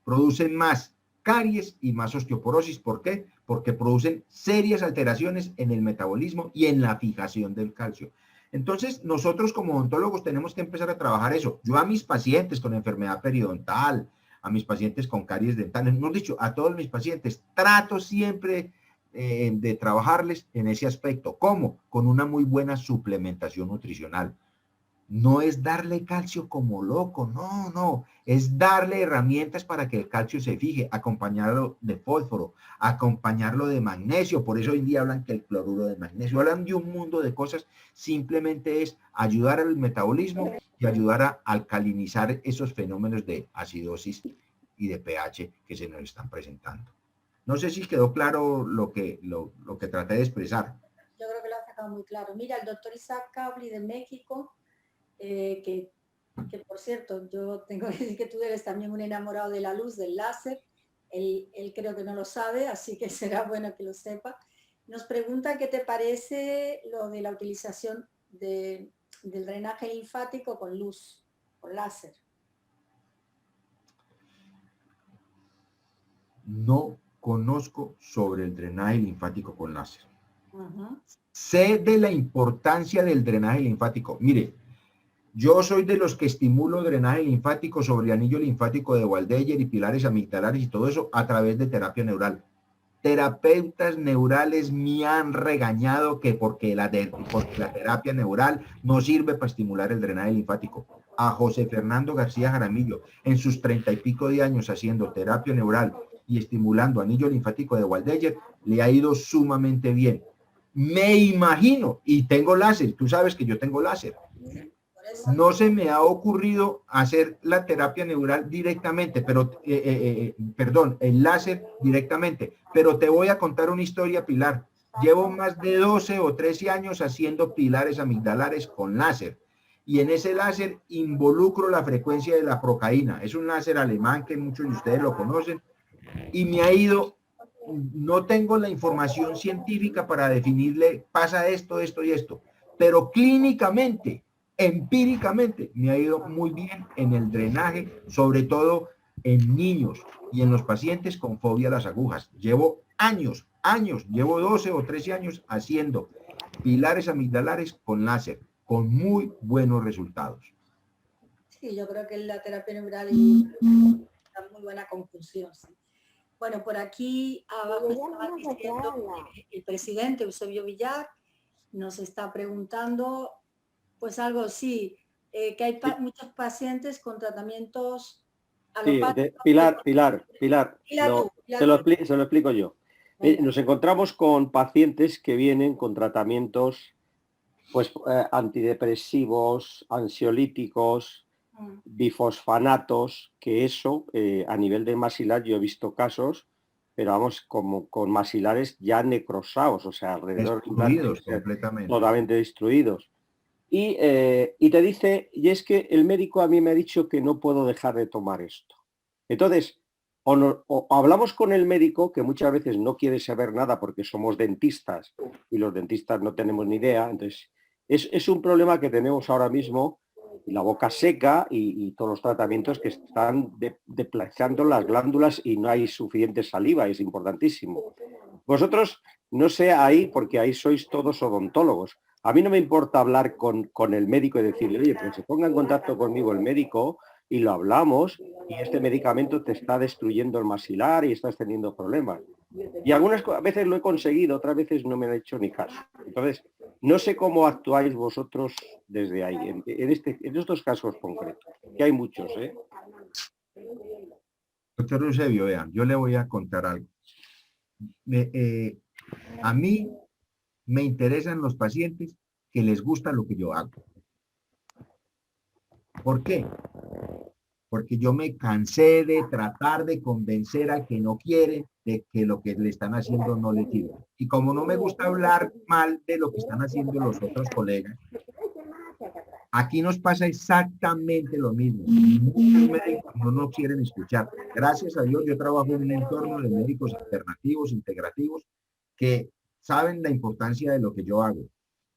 producen más caries y más osteoporosis. ¿Por qué? Porque producen serias alteraciones en el metabolismo y en la fijación del calcio. Entonces, nosotros como odontólogos tenemos que empezar a trabajar eso. Yo a mis pacientes con enfermedad periodontal, a mis pacientes con caries dentales, mejor dicho, a todos mis pacientes, trato siempre de trabajarles en ese aspecto. ¿Cómo? Con una muy buena suplementación nutricional. No es darle calcio como loco, no, es darle herramientas para que el calcio se fije, acompañarlo de fósforo, acompañarlo de magnesio. Por eso hoy en día hablan que el cloruro de magnesio, hablan de un mundo de cosas. Simplemente es ayudar al metabolismo y ayudar a alcalinizar esos fenómenos de acidosis y de pH que se nos están presentando. No sé si quedó claro lo que traté de expresar. Yo creo que lo ha sacado muy claro. Mira, el doctor Isaac Cabli de México, que por cierto, yo tengo que decir que tú eres también un enamorado de la luz, del láser. Él creo que no lo sabe, así que será bueno que lo sepa. Nos pregunta qué te parece lo de la utilización del drenaje linfático con luz, con láser. No conozco conozco sobre el drenaje linfático con láser. Ujú. Sé de la importancia del drenaje linfático. Mire, yo soy de los que estimulo drenaje linfático sobre el anillo linfático de Waldeyer y pilares amigdalares y todo eso a través de terapia neural. Terapeutas neurales me han regañado que porque la terapia neural no sirve para estimular el drenaje linfático. A José Fernando García Jaramillo, en sus 30 y pico de años haciendo terapia neural y estimulando anillo linfático de Waldeyer, le ha ido sumamente bien. Me imagino, y tengo láser, tú sabes que yo tengo láser. No se me ha ocurrido hacer la terapia neural directamente, pero, perdón, el láser directamente, pero te voy a contar una historia, Pilar. Llevo más de 12 o 13 años haciendo pilares amigdalares con láser. Y en ese láser involucro la frecuencia de la procaína. Es un láser alemán que muchos de ustedes lo conocen. Y me ha ido, no tengo la información científica para definirle, pasa esto, esto y esto. Pero clínicamente, empíricamente, me ha ido muy bien en el drenaje, sobre todo en niños y en los pacientes con fobia a las agujas. Llevo años, llevo 12 o 13 años haciendo pilares amigdalares con láser, con muy buenos resultados. Sí, yo creo que la terapia neural es una muy buena conclusión. Sí. Bueno, por aquí abajo estaba diciendo que el presidente Eusebio Villar nos está preguntando, pues algo así, que hay muchos pacientes con tratamientos alopáticos. Sí, Pilar, Tú. se lo explico yo. Nos encontramos con pacientes que vienen con tratamientos pues, antidepresivos, ansiolíticos, bifosfanatos, que eso a nivel de maxilar yo he visto casos, pero vamos, como con maxilares ya necrosados, o sea, alrededor destruidos completamente. Totalmente destruidos. Y te dice, y es que el médico a mí me ha dicho que no puedo dejar de tomar esto. Entonces, o hablamos con el médico, que muchas veces no quiere saber nada porque somos dentistas y los dentistas no tenemos ni idea. Entonces, es un problema que tenemos ahora mismo, la boca seca y todos los tratamientos que están desplazando las glándulas y no hay suficiente saliva, es importantísimo. Vosotros, no sé ahí, porque ahí sois todos odontólogos. A mí no me importa hablar con el médico y decirle, oye, pues se ponga en contacto conmigo el médico y lo hablamos y este medicamento te está destruyendo el maxilar y estás teniendo problemas. Y algunas veces lo he conseguido, otras veces no me han hecho ni caso. Entonces, no sé cómo actuáis vosotros desde ahí, en estos casos concretos, que hay muchos, ¿eh? Doctor Eusebio, vean, yo le voy a contar algo. A mí me interesan los pacientes que les gusta lo que yo hago. ¿Por qué? Porque yo me cansé de tratar de convencer al que no quiere de que lo que le están haciendo no le sirve. Y como no me gusta hablar mal de lo que están haciendo los otros colegas, aquí nos pasa exactamente lo mismo. Muchos médicos no nos quieren escuchar. Gracias a Dios yo trabajo en un entorno de médicos alternativos, integrativos, que saben la importancia de lo que yo hago.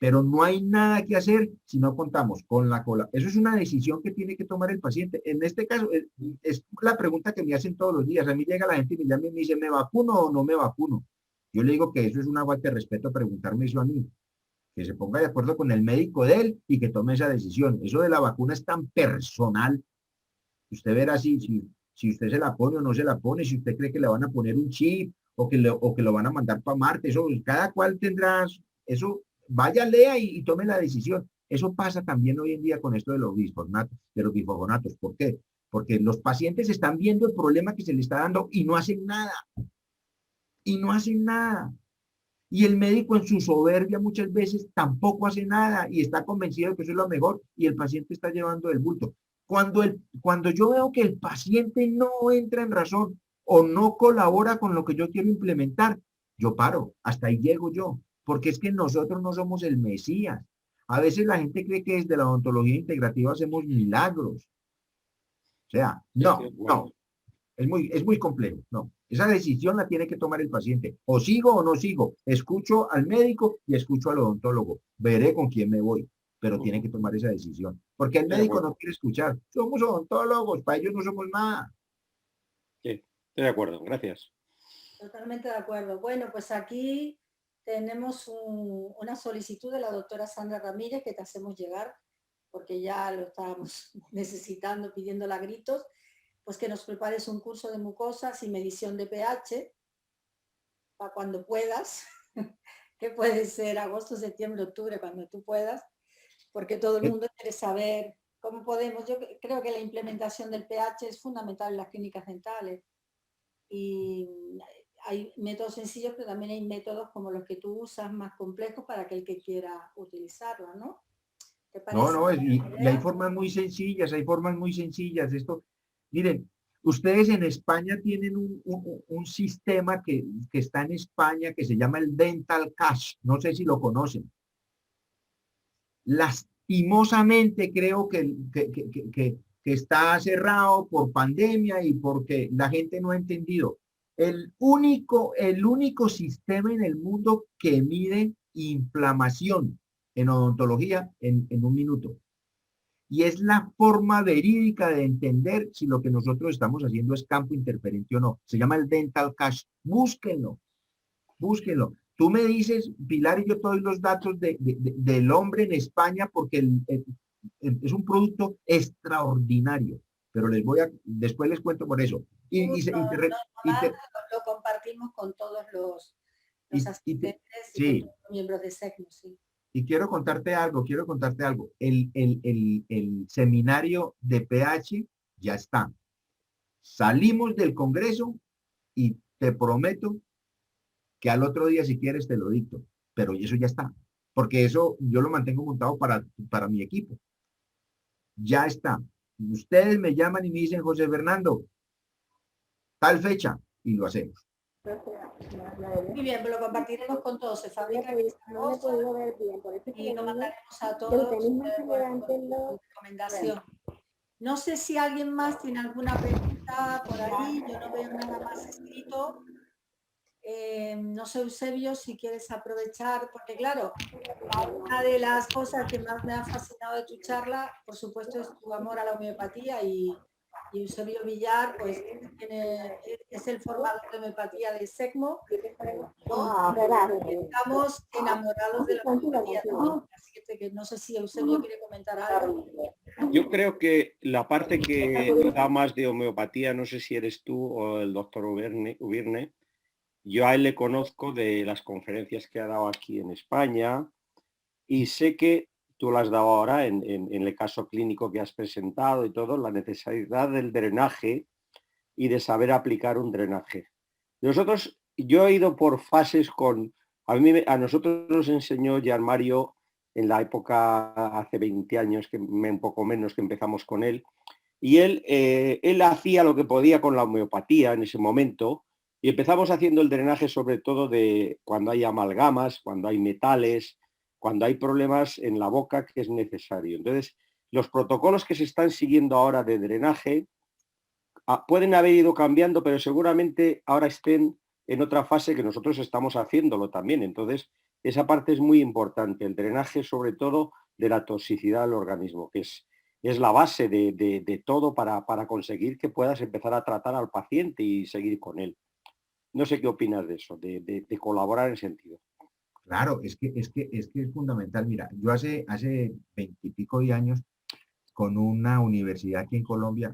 Pero no hay nada que hacer si no contamos con la cola. Eso es una decisión que tiene que tomar el paciente. En este caso, es la pregunta que me hacen todos los días. A mí llega la gente y me llama y me dice, ¿me vacuno o no me vacuno? Yo le digo que eso es una falta de respeto preguntarme eso a mí. Que se ponga de acuerdo con el médico de él y que tome esa decisión. Eso de la vacuna es tan personal. Usted verá si usted se la pone o no se la pone, si usted cree que le van a poner un chip o que lo van a mandar para Marte. Eso, cada cual tendrá eso. Vaya, lea y tome la decisión. Eso pasa también hoy en día con esto de los bifosfonatos. ¿Por qué? Porque los pacientes están viendo el problema que se le está dando y no hacen nada. Y no hacen nada. Y el médico en su soberbia muchas veces tampoco hace nada y está convencido de que eso es lo mejor y el paciente está llevando el bulto. Cuando yo veo que el paciente no entra en razón o no colabora con lo que yo quiero implementar, yo paro, hasta ahí llego yo, porque es que nosotros no somos el Mesías. A veces la gente cree que desde la odontología integrativa hacemos milagros. O sea, no. Es muy complejo, no. Esa decisión la tiene que tomar el paciente. O sigo o no sigo. Escucho al médico y escucho al odontólogo. Veré con quién me voy, pero tiene que tomar esa decisión. Porque el médico no quiere escuchar. Somos odontólogos, para ellos no somos nada. Sí, estoy de acuerdo, gracias. Totalmente de acuerdo. Bueno, pues aquí tenemos una solicitud de la doctora Sandra Ramírez que te hacemos llegar, porque ya lo estábamos necesitando, pidiéndola a gritos, pues que nos prepares un curso de mucosas y medición de pH para cuando puedas, que puede ser agosto, septiembre, octubre, cuando tú puedas, porque todo el mundo quiere saber cómo podemos. Yo creo que la implementación del pH es fundamental en las clínicas dentales. Y hay métodos sencillos, pero también hay métodos como los que tú usas, más complejos para aquel que quiera utilizarlo, ¿no? ¿Te No, parece? no, y hay formas muy sencillas, hay formas muy sencillas. Esto, miren, ustedes en España tienen un sistema que está en España que se llama el Dental Cash. No sé si lo conocen. Lastimosamente creo que está cerrado por pandemia y porque la gente no ha entendido. El único sistema en el mundo que mide inflamación en odontología en un minuto. Y es la forma verídica de entender si lo que nosotros estamos haciendo es campo interferente o no. Se llama el Dental Cash. Búsquenlo, búsquenlo. Tú me dices, Pilar, y yo te doy los datos del hombre en España porque es un producto extraordinario. Pero después les cuento por eso. Lo compartimos con todos los asistentes y con Sí, todos los miembros de SECMO, sí. y quiero contarte algo. El seminario de pH ya está. Salimos del Congreso y te prometo que al otro día, si quieres, te lo dicto. Pero eso ya está. Porque eso yo lo mantengo montado para mi equipo. Ya está. Ustedes me llaman y me dicen, José Fernando, tal fecha, y lo hacemos. Muy bien, pues lo compartiremos con todos. Se fabrica en esta cosa y lo mandaremos a todos por recomendación. No sé si alguien más tiene alguna pregunta por ahí. Yo no veo nada más escrito. No sé, Eusebio, si quieres aprovechar, porque claro, una de las cosas que más me ha fascinado de tu charla, por supuesto, es tu amor a la homeopatía y Eusebio Villar, pues es el formador de homeopatía de SECMO. Estamos enamorados de la homeopatía también, así que no sé si Eusebio quiere comentar algo. Yo creo que la parte que da más de homeopatía, no sé si eres tú o el doctor Ubirne, yo a él le conozco de las conferencias que ha dado aquí en España y sé que tú lo has dado ahora en el caso clínico que has presentado y todo, la necesidad del drenaje y de saber aplicar un drenaje. Yo he ido por fases a nosotros nos enseñó Gian Mario en la época hace 20 años, un poco menos que empezamos con él, y él hacía lo que podía con la homeopatía en ese momento, y empezamos haciendo el drenaje sobre todo de cuando hay amalgamas, cuando hay metales, cuando hay problemas en la boca que es necesario. Entonces, los protocolos que se están siguiendo ahora de drenaje pueden haber ido cambiando, pero seguramente ahora estén en otra fase que nosotros estamos haciéndolo también. Entonces, esa parte es muy importante, el drenaje sobre todo de la toxicidad del organismo, que es la base de todo para conseguir que puedas empezar a tratar al paciente y seguir con él. No sé qué opinas de eso, de colaborar en ese sentido. Claro, es que es fundamental. Mira, yo hace 20 y pico de años con una universidad aquí en Colombia,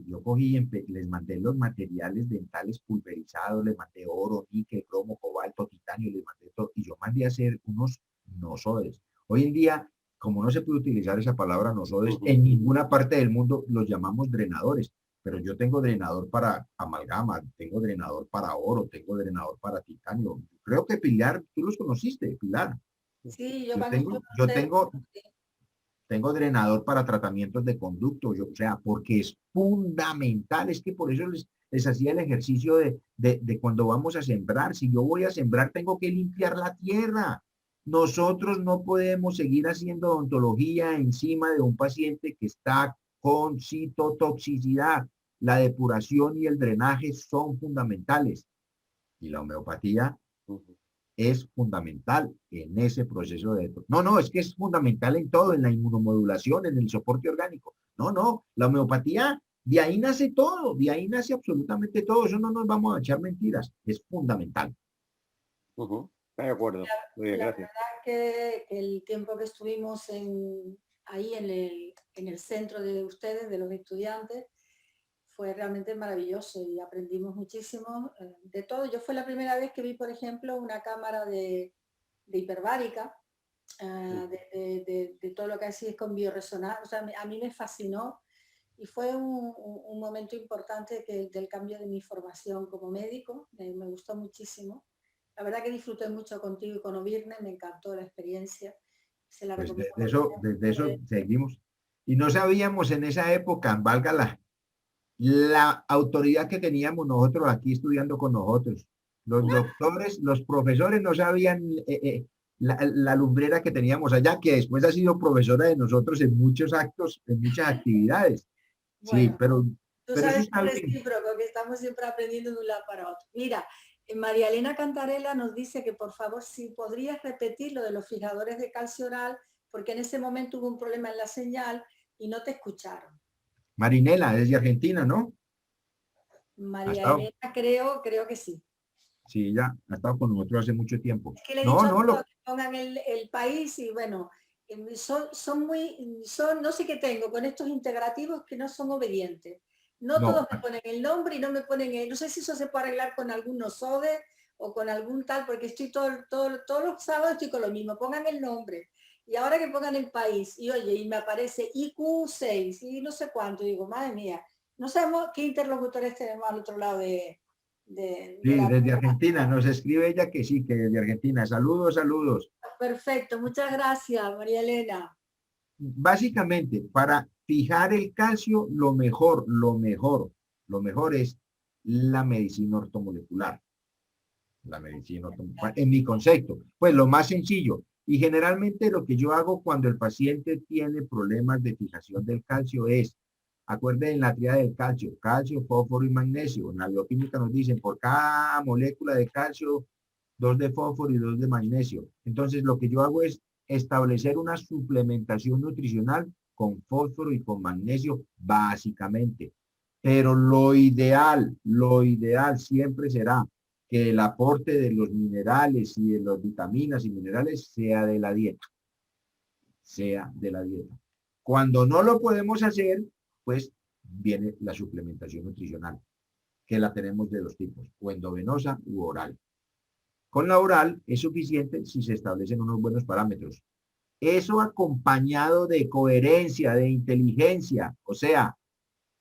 yo cogí y les mandé los materiales dentales pulverizados, les mandé oro, níquel, cromo, cobalto, titanio, les mandé todo, y yo mandé a hacer unos nosodes. Hoy en día, como no se puede utilizar esa palabra nosodes, en ninguna parte del mundo los llamamos drenadores, pero yo tengo drenador para amalgama, tengo drenador para oro, tengo drenador para titanio. Creo que Pilar, tú los conociste, Pilar. Sí, Tengo drenador para tratamientos de conducto, o sea, porque es fundamental, es que por eso les hacía el ejercicio de cuando vamos a sembrar. Si yo voy a sembrar, tengo que limpiar la tierra. Nosotros no podemos seguir haciendo odontología encima de un paciente que está con citotoxicidad. La depuración y el drenaje son fundamentales. Y la homeopatía es fundamental en ese proceso de... No, es que es fundamental en todo, en la inmunomodulación, en el soporte orgánico. No, la homeopatía De ahí nace todo, de ahí nace absolutamente todo. Eso no nos vamos a echar mentiras, es fundamental. De acuerdo. Muy bien, gracias. La verdad que el tiempo que estuvimos ahí en el centro de ustedes, de los estudiantes, fue realmente maravilloso y aprendimos muchísimo de todo. Yo fue la primera vez que vi, por ejemplo, una cámara de hiperbárica, de todo lo que así es con bioresonancia. O sea, a mí me fascinó y fue un momento importante del cambio de mi formación como médico. Me gustó muchísimo. La verdad que disfruté mucho contigo y con Ovirne, me encantó la experiencia. Se la Pues recomiendo. desde eso seguimos. Y no sabíamos en esa época, valga la autoridad que teníamos nosotros aquí estudiando con nosotros. Los doctores, los profesores no sabían la lumbrera que teníamos allá, que después ha sido profesora de nosotros en muchos actos, en muchas actividades. Sí, Bueno, tú pero eso sabes que está es bien. recíproco, que estamos siempre aprendiendo de un lado para otro. Mira, María Elena Cantarella nos dice que por favor si podrías repetir lo de los fijadores de calcio oral, porque en ese momento hubo un problema en la señal y no te escucharon. Marinela, desde Argentina, ¿no? Ha María estado, Elena, creo que sí. sí, ya ha estado con nosotros hace mucho tiempo. Es que le he No, dicho a no, todos que pongan el país y bueno, no sé qué tengo con estos integrativos que no son obedientes. No no, todos me ponen el nombre y no me ponen no sé si eso se puede arreglar con algún nosode o con algún tal, porque estoy todos los sábados estoy con lo mismo, pongan el nombre. Y ahora que pongan el país, y oye, y me aparece IQ6 y no sé cuánto, digo, madre mía, no sabemos qué interlocutores tenemos al otro lado de sí, la... desde Argentina. Nos escribe ella que sí, que desde Argentina. Saludos, saludos. Perfecto, muchas gracias, María Elena. Básicamente, para fijar el calcio, lo mejor es la medicina ortomolecular. La medicina ortomolecular, en mi concepto, pues lo más sencillo. Y generalmente lo que yo hago cuando el paciente tiene problemas de fijación del calcio es, acuérdense la tríada del calcio, calcio, fósforo y magnesio. En la bioquímica nos dicen por cada molécula de calcio, 2 de fósforo y 2 de magnesio. Entonces lo que yo hago es establecer una suplementación nutricional con fósforo y con magnesio básicamente. Pero lo ideal siempre será que el aporte de los minerales y de las vitaminas y minerales sea de la dieta. Sea de la dieta. Cuando no lo podemos hacer, pues viene la suplementación nutricional, que la tenemos de dos tipos, o endovenosa u oral. Con la oral es suficiente si se establecen unos buenos parámetros. Eso acompañado de coherencia, de inteligencia, o sea,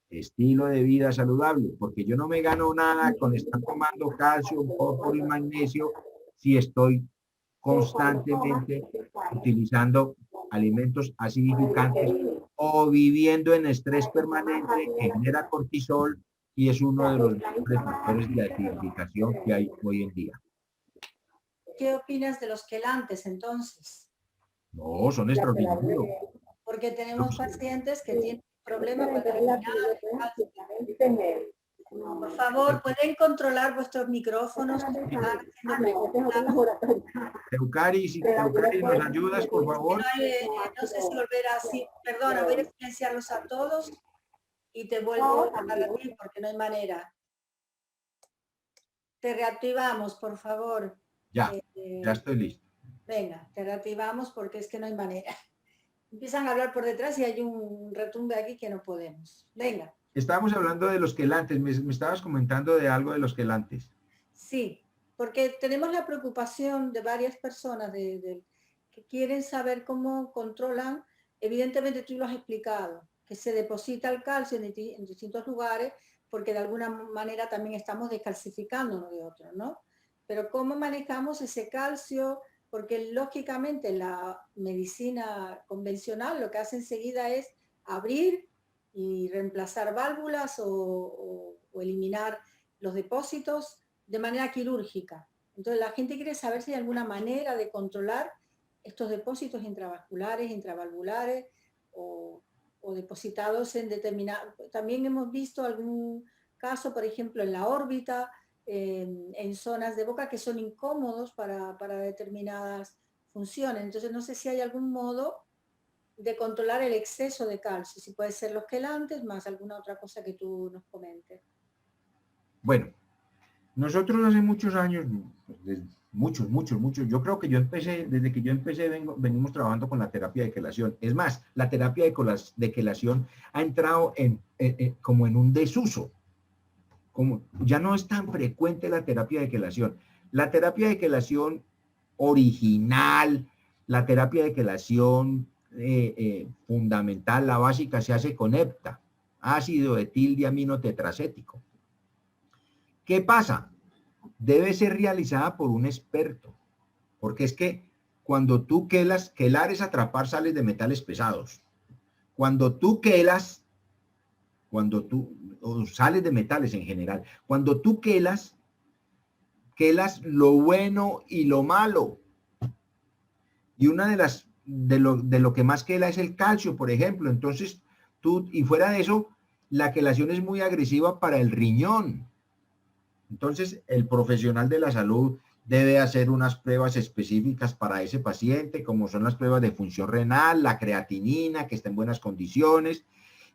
estilo de vida saludable, porque yo no me gano nada con estar tomando calcio, fósforo y magnesio si estoy constantemente utilizando alimentos acidificantes o viviendo en estrés permanente que genera cortisol y es uno de los mayores factores de acidificación que hay hoy en día. ¿Qué opinas de los quelantes entonces? No, son extraordinarios. Porque tenemos pacientes que tienen problemas para eliminar el calcio. Por favor, ¿pueden controlar vuestros micrófonos? Eucari, si Eucari nos ayudas, por favor. No sé si volver así. Perdona, voy a silenciarlos a todos y te vuelvo a dar a ti porque no hay manera. Te reactivamos, por favor. Ya estoy listo. Venga, te reactivamos porque es que no hay manera. Empiezan a hablar por detrás y hay un retumbe aquí que no podemos. Venga. Estábamos hablando de los quelantes. Me estabas comentando de algo de los quelantes. Sí, porque tenemos la preocupación de varias personas que quieren saber cómo controlan. Evidentemente tú lo has explicado, que se deposita el calcio en distintos lugares porque de alguna manera también estamos descalcificando uno de otro, ¿no? Pero ¿cómo manejamos ese calcio? Porque lógicamente la medicina convencional lo que hace enseguida es abrir y reemplazar válvulas o eliminar los depósitos de manera quirúrgica. Entonces la gente quiere saber si hay alguna manera de controlar estos depósitos intravasculares, intravalvulares o depositados en determinados. También hemos visto algún caso, por ejemplo, en la órbita, en zonas de boca que son incómodos para determinadas funciones. Entonces no sé si hay algún modo de controlar el exceso de calcio, si puede ser los quelantes más alguna otra cosa que tú nos comentes. Bueno, nosotros hace muchos años, muchos, yo creo que desde que yo empecé venimos trabajando con la terapia de quelación. Es más, la terapia de quelación ha entrado como en un desuso. Como ya no es tan frecuente la terapia de quelación. La terapia de quelación original, la terapia de quelación fundamental, la básica, se hace con hepta, ácido etildiaminotetracético. ¿Qué pasa? Debe ser realizada por un experto, porque es que cuando tú quelas, quelar es atrapar sales de metales pesados. Cuando tú quelas, o sales de metales en general, cuando tú quelas lo bueno y lo malo. Y una de lo que más quela es el calcio, por ejemplo. Entonces, y fuera de eso, la quelación es muy agresiva para el riñón. Entonces, el profesional de la salud debe hacer unas pruebas específicas para ese paciente, como son las pruebas de función renal, la creatinina, que está en buenas condiciones,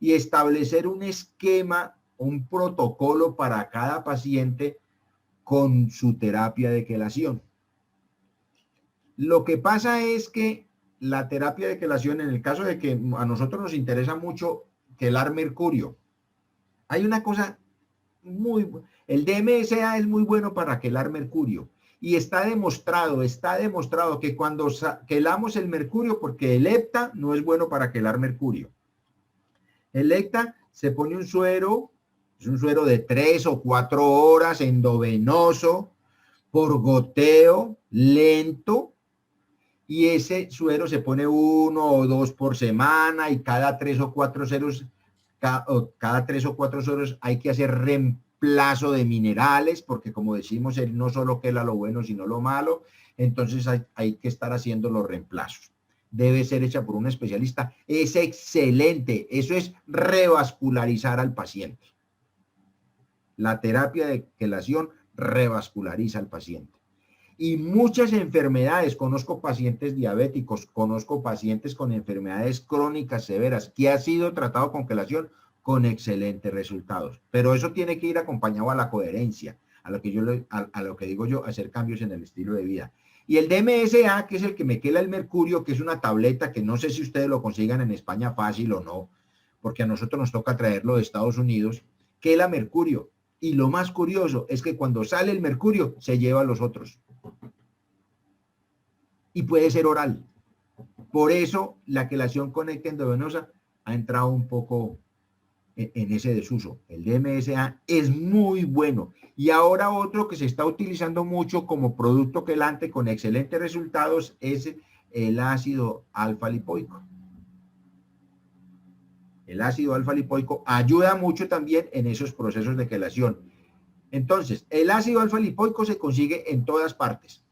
y establecer un esquema, un protocolo para cada paciente con su terapia de quelación. Lo que pasa es que la terapia de quelación, en el caso de que a nosotros nos interesa mucho quelar mercurio, hay una cosa el DMSA es muy bueno para quelar mercurio, y está demostrado que cuando quelamos el mercurio, porque el hepta no es bueno para quelar mercurio. El hepta se pone un suero, es un suero de 3 o 4 horas endovenoso, por goteo lento, y ese suero se pone 1 o 2 por semana, y cada 3 o 4 sueros hay que hacer reemplazo de minerales, porque como decimos, él no solo quela lo bueno, sino lo malo. Entonces hay que estar haciendo los reemplazos. Debe ser hecha por un especialista. Es excelente. Eso es revascularizar al paciente. La terapia de quelación revasculariza al paciente. Y muchas enfermedades, conozco pacientes diabéticos, conozco pacientes con enfermedades crónicas severas que ha sido tratado con quelación con excelentes resultados. Pero eso tiene que ir acompañado a la coherencia, a lo que digo yo, hacer cambios en el estilo de vida. Y el DMSA, que es el que me quela el mercurio, que es una tableta que no sé si ustedes lo consigan en España fácil o no, porque a nosotros nos toca traerlo de Estados Unidos, quela mercurio. Y lo más curioso es que cuando sale el mercurio, se lleva a los otros. Y puede ser oral. Por eso la quelación conecta endovenosa ha entrado un poco en ese desuso. El DMSA es muy bueno. Y ahora otro que se está utilizando mucho como producto quelante con excelentes resultados es el ácido alfa-lipoico. El ácido alfa-lipoico ayuda mucho también en esos procesos de quelación. Entonces, el ácido alfa-lipoico se consigue en todas partes.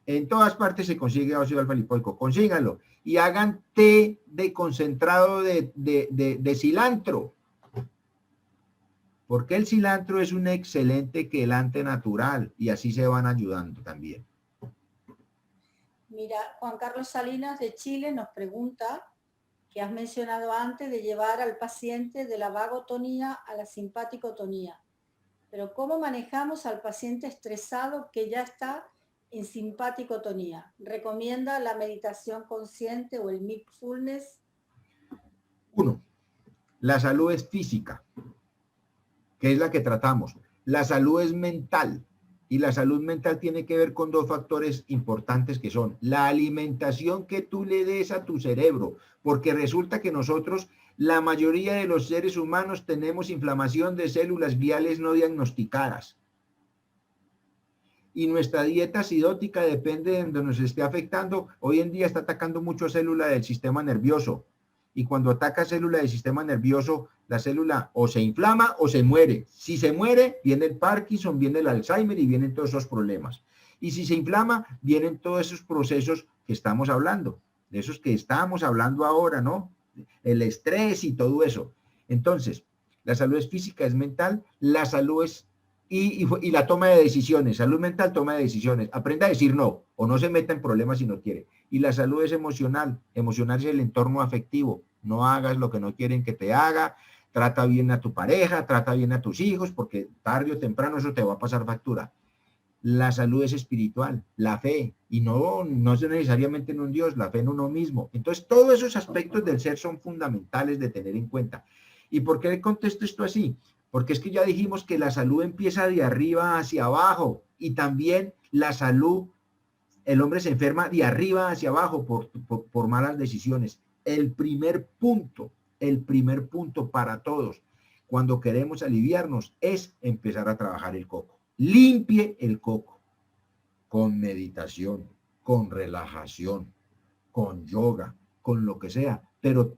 En todas partes se consigue ácido alfa-lipoico. Consíganlo y hagan té de concentrado de cilantro. Porque el cilantro es un excelente quelante natural y así se van ayudando también. Mira, Juan Carlos Salinas de Chile nos pregunta que has mencionado antes de llevar al paciente de la vagotonía a la simpaticotonía. Pero ¿cómo manejamos al paciente estresado que ya está en simpaticotonía? ¿Recomienda la meditación consciente o el mindfulness? 1. La salud es física, que es la que tratamos. La salud es mental, y la salud mental tiene que ver con 2 factores importantes, que son la alimentación que tú le des a tu cerebro, porque resulta que nosotros, la mayoría de los seres humanos, tenemos inflamación de células gliales no diagnosticadas. Y nuestra dieta acidótica depende de donde nos esté afectando. Hoy en día está atacando mucho célula del sistema nervioso. Y cuando ataca célula del sistema nervioso, la célula o se inflama o se muere. Si se muere, viene el Parkinson, viene el Alzheimer y vienen todos esos problemas. Y si se inflama, vienen todos esos procesos que estamos hablando, de esos que estábamos hablando ahora, ¿no? El estrés y todo eso. Entonces, la salud es física, es mental, la salud es y la toma de decisiones, salud mental, toma de decisiones. Aprenda a decir no, o no se meta en problemas si no quiere. Y la salud es emocional. Emocional es el entorno afectivo. No hagas lo que no quieren que te haga. Trata bien a tu pareja, trata bien a tus hijos, porque tarde o temprano eso te va a pasar factura. La salud es espiritual, la fe, y no es necesariamente en un Dios, la fe en uno mismo. Entonces, todos esos aspectos del ser son fundamentales de tener en cuenta. ¿Y por qué contesto esto así? Porque es que ya dijimos que la salud empieza de arriba hacia abajo, y también la salud, el hombre se enferma de arriba hacia abajo por malas decisiones. El primer punto para todos, cuando queremos aliviarnos, es empezar a trabajar el coco. Limpie el coco con meditación, con relajación, con yoga, con lo que sea, pero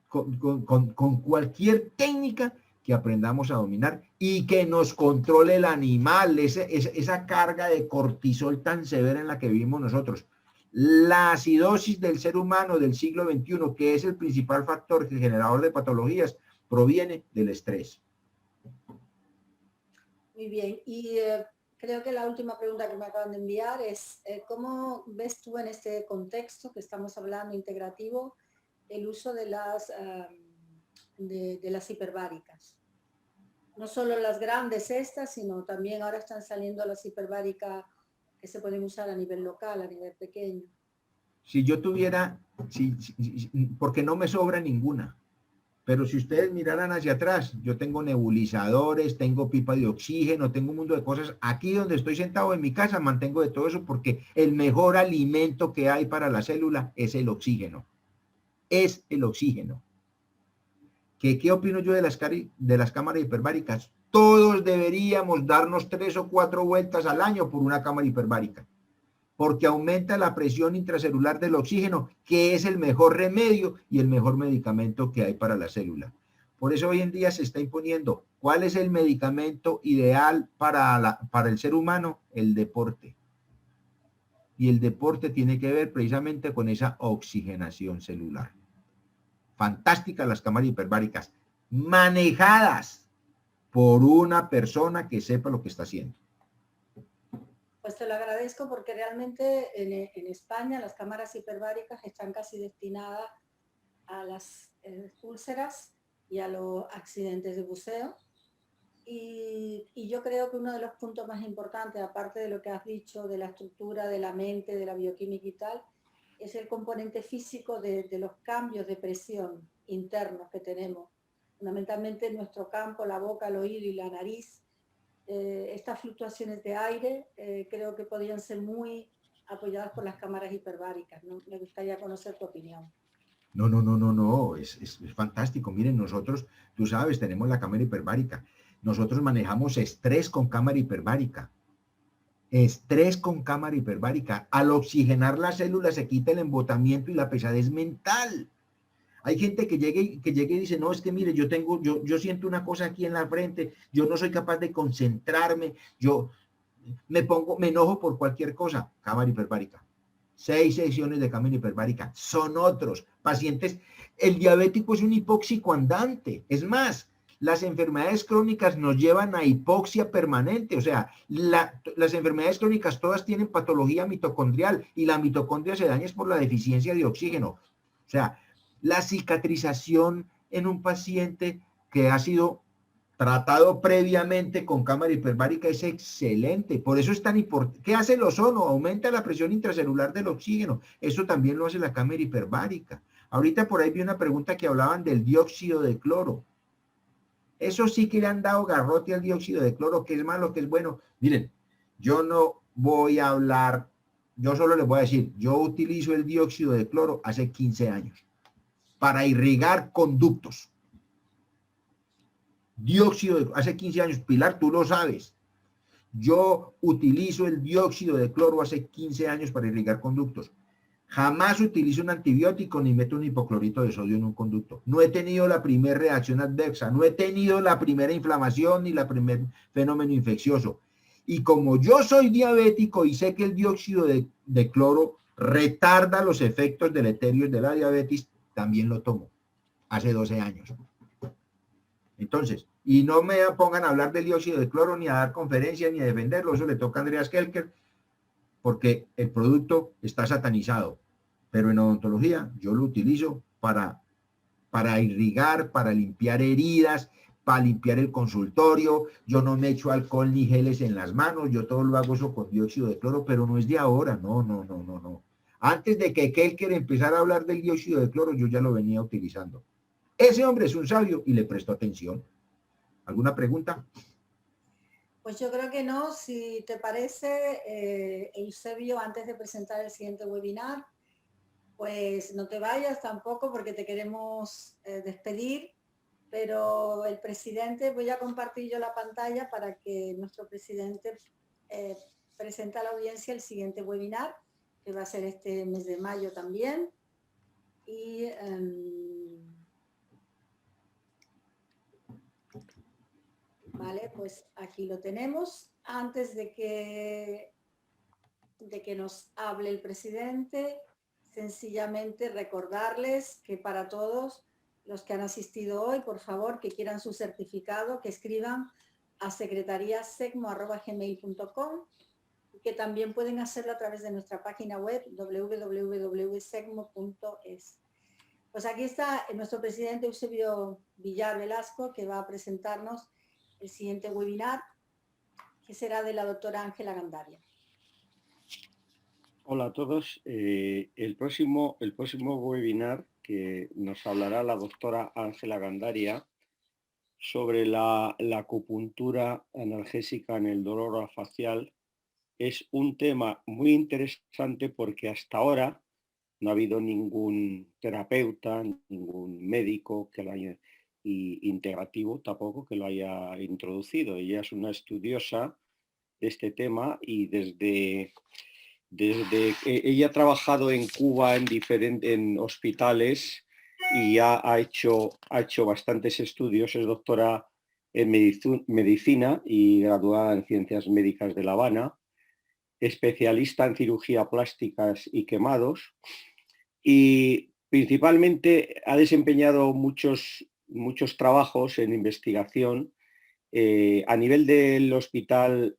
con cualquier técnica que aprendamos a dominar y que nos controle el animal, esa carga de cortisol tan severa en la que vivimos nosotros. La acidosis del ser humano del siglo XXI, que es el principal factor generador de patologías, proviene del estrés. Muy bien, y creo que la última pregunta que me acaban de enviar es ¿cómo ves tú en este contexto que estamos hablando integrativo el uso de las hiperbáricas? No solo las grandes estas, sino también ahora están saliendo las hiperbáricas que se pueden usar a nivel local, a nivel pequeño. Si yo tuviera, porque no me sobra ninguna, pero si ustedes miraran hacia atrás, yo tengo nebulizadores, tengo pipa de oxígeno, tengo un mundo de cosas. Aquí donde estoy sentado en mi casa mantengo de todo eso porque el mejor alimento que hay para la célula es el oxígeno. Es el oxígeno. ¿Qué opino yo de las cámaras hiperbáricas? Todos deberíamos darnos 3 o 4 vueltas al año por una cámara hiperbárica, porque aumenta la presión intracelular del oxígeno, que es el mejor remedio y el mejor medicamento que hay para la célula. Por eso hoy en día se está imponiendo, ¿cuál es el medicamento ideal para el ser humano? El deporte. Y el deporte tiene que ver precisamente con esa oxigenación celular. Fantásticas las cámaras hiperbáricas, manejadas por una persona que sepa lo que está haciendo. Pues te lo agradezco porque realmente en España las cámaras hiperbáricas están casi destinadas a las úlceras y a los accidentes de buceo. Y yo creo que uno de los puntos más importantes, aparte de lo que has dicho, de la estructura de la mente, de la bioquímica y tal, es el componente físico de los cambios de presión internos que tenemos. Fundamentalmente en nuestro campo, la boca, el oído y la nariz. Estas fluctuaciones de aire creo que podrían ser muy apoyadas por las cámaras hiperbáricas, ¿no? Me gustaría conocer tu opinión. No, es fantástico. Miren, nosotros, tú sabes, tenemos la cámara hiperbárica. Nosotros manejamos estrés con cámara hiperbárica. Estrés con cámara hiperbárica. Al oxigenar las células se quita el embotamiento y la pesadez mental. Hay gente que llegue y dice, no, es que mire, yo siento una cosa aquí en la frente, yo no soy capaz de concentrarme, yo me enojo por cualquier cosa. Cámara hiperbárica. 6 sesiones de cámara hiperbárica. Son otros pacientes. El diabético es un hipóxico andante. Es más, las enfermedades crónicas nos llevan a hipoxia permanente. O sea, las enfermedades crónicas todas tienen patología mitocondrial y la mitocondria se daña por la deficiencia de oxígeno. O sea, la cicatrización en un paciente que ha sido tratado previamente con cámara hiperbárica es excelente. Por eso es tan importante. ¿Qué hace el ozono? Aumenta la presión intracelular del oxígeno. Eso también lo hace la cámara hiperbárica. Ahorita por ahí vi una pregunta que hablaban del dióxido de cloro. Eso sí que le han dado garrote al dióxido de cloro, que es malo, que es bueno. Miren, yo no voy a hablar, yo solo les voy a decir, yo utilizo el dióxido de cloro hace 15 años para irrigar conductos. Hace 15 años, Pilar, tú lo sabes. Yo utilizo el dióxido de cloro hace 15 años para irrigar conductos. Jamás utilizo un antibiótico ni meto un hipoclorito de sodio en un conducto. No he tenido la primera reacción adversa, no he tenido la primera inflamación ni la primer fenómeno infeccioso. Y como yo soy diabético y sé que el dióxido de cloro retarda los efectos deleterios de la diabetes, también lo tomo. Hace 12 años. Entonces, y no me pongan a hablar del dióxido de cloro, ni a dar conferencias, ni a defenderlo. Eso le toca a Andreas Kelker, porque el producto está satanizado. pero en odontología yo lo utilizo para irrigar, para limpiar heridas, para limpiar el consultorio. Yo no me echo alcohol ni geles en las manos, yo todo lo hago eso con dióxido de cloro, pero no es de ahora, no. Antes de que Kelker empezara a hablar del dióxido de cloro, yo ya lo venía utilizando. Ese hombre es un sabio y le prestó atención. ¿Alguna pregunta? Pues yo creo que no. Si te parece, Eusebio, antes de presentar el siguiente webinar, pues no te vayas tampoco porque te queremos despedir, pero el presidente, voy a compartir yo la pantalla para que nuestro presidente presente a la audiencia el siguiente webinar, que va a ser este mes de mayo también. Y vale, pues aquí lo tenemos. Antes de que nos hable el presidente, sencillamente recordarles que para todos los que han asistido hoy, por favor, que quieran su certificado, que escriban a secretariasegmo@gmail.com y que también pueden hacerlo a través de nuestra página web www.segmo.es. Pues aquí está nuestro presidente Eusebio Villar Velasco, que va a presentarnos el siguiente webinar, que será de la doctora Ángela Gandaria. Hola a todos. El próximo webinar que nos hablará la doctora Ángela Gandaria sobre la acupuntura analgésica en el dolor facial es un tema muy interesante porque hasta ahora no ha habido ningún terapeuta, ningún médico que lo haya, y integrativo tampoco, que lo haya introducido. Ella es una estudiosa de este tema y desde ella ha trabajado en Cuba en hospitales y ha hecho bastantes estudios. Es doctora en medicina y graduada en ciencias médicas de La Habana, especialista en cirugía plásticas y quemados, y principalmente ha desempeñado muchos trabajos en investigación a nivel del hospital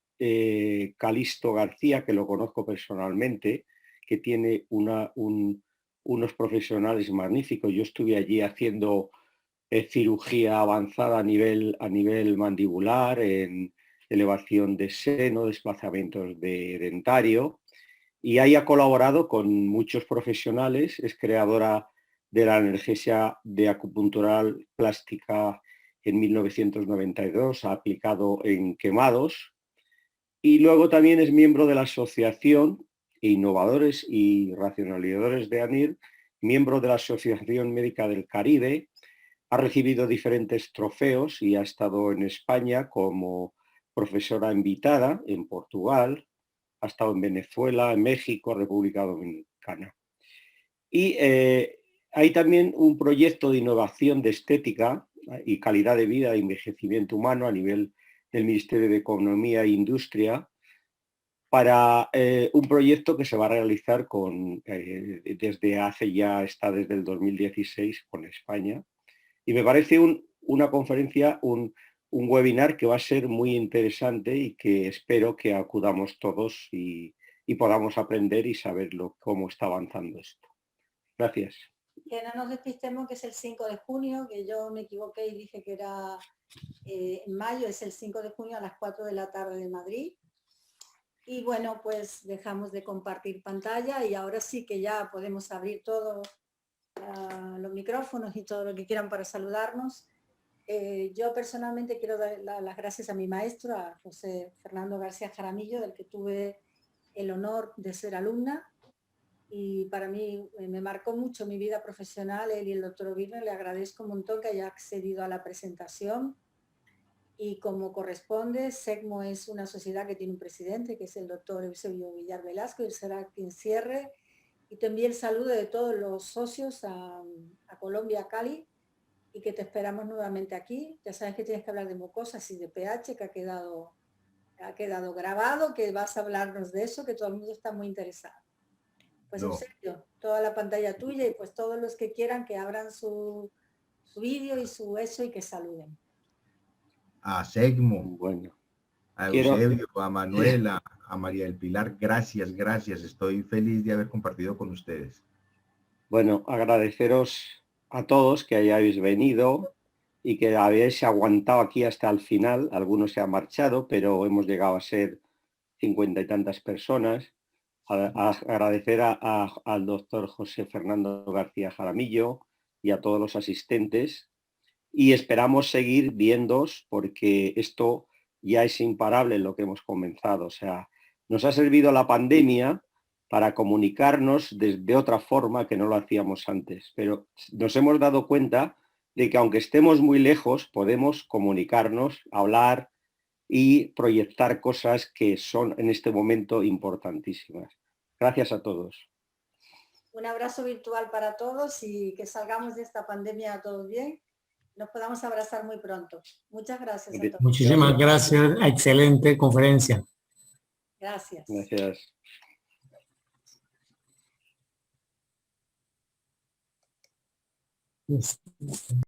Calixto García, que lo conozco personalmente, que tiene unos profesionales magníficos. Yo estuve allí haciendo cirugía avanzada a nivel mandibular, en elevación de seno, desplazamientos de dentario, y ahí ha colaborado con muchos profesionales. Es creadora de la analgesia de acupuntural plástica en 1992, ha aplicado en quemados, y luego también es miembro de la Asociación Innovadores y Racionalizadores de ANIR, miembro de la Asociación Médica del Caribe, ha recibido diferentes trofeos y ha estado en España como profesora invitada, en Portugal, ha estado en Venezuela, en México, República Dominicana. Y hay también un proyecto de innovación de estética y calidad de vida e envejecimiento humano a nivel del Ministerio de Economía e Industria, para un proyecto que se va a realizar desde el 2016 con España. Y me parece una conferencia, un webinar que va a ser muy interesante y que espero que acudamos todos y podamos aprender y saber cómo está avanzando esto. Gracias. Que no nos despistemos, que es el 5 de junio, que yo me equivoqué y dije que era en mayo, es el 5 de junio a las 4 de la tarde de Madrid. Y bueno, pues dejamos de compartir pantalla y ahora sí que ya podemos abrir todos los micrófonos y todo lo que quieran para saludarnos. Yo personalmente quiero dar las gracias a mi maestro, a José Fernando García Jaramillo, del que tuve el honor de ser alumna. Y para mí me marcó mucho mi vida profesional, él y el doctor Obirno. Le agradezco un montón que haya accedido a la presentación. Y como corresponde, SEGMO es una sociedad que tiene un presidente, que es el doctor Eusebio Villar Velasco, y él será quien cierre. Y te envío el saludo de todos los socios a Colombia, a Cali, y que te esperamos nuevamente aquí. Ya sabes que tienes que hablar de mucosas y de pH, que ha quedado grabado, que vas a hablarnos de eso, que todo el mundo está muy interesado. Pues no. Eusebio, toda la pantalla tuya, y pues todos los que quieran que abran su vídeo y su eso y que saluden. A Segmo, bueno, a Eusebio, a Manuela, a María del Pilar, gracias. Estoy feliz de haber compartido con ustedes. Bueno, agradeceros a todos que hayáis venido y que habéis aguantado aquí hasta el final. Algunos se han marchado, pero hemos llegado a ser 50 y tantas personas. Agradecer al doctor José Fernando García Jaramillo y a todos los asistentes. Y esperamos seguir viéndoos porque esto ya es imparable en lo que hemos comenzado. O sea, nos ha servido la pandemia para comunicarnos de otra forma que no lo hacíamos antes. Pero nos hemos dado cuenta de que aunque estemos muy lejos, podemos comunicarnos, hablar y proyectar cosas que son en este momento importantísimas. Gracias a todos. Un abrazo virtual para todos y que salgamos de esta pandemia todos bien. Nos podamos abrazar muy pronto. Muchas gracias a todos. Muchísimas gracias. Excelente conferencia. Gracias. Gracias.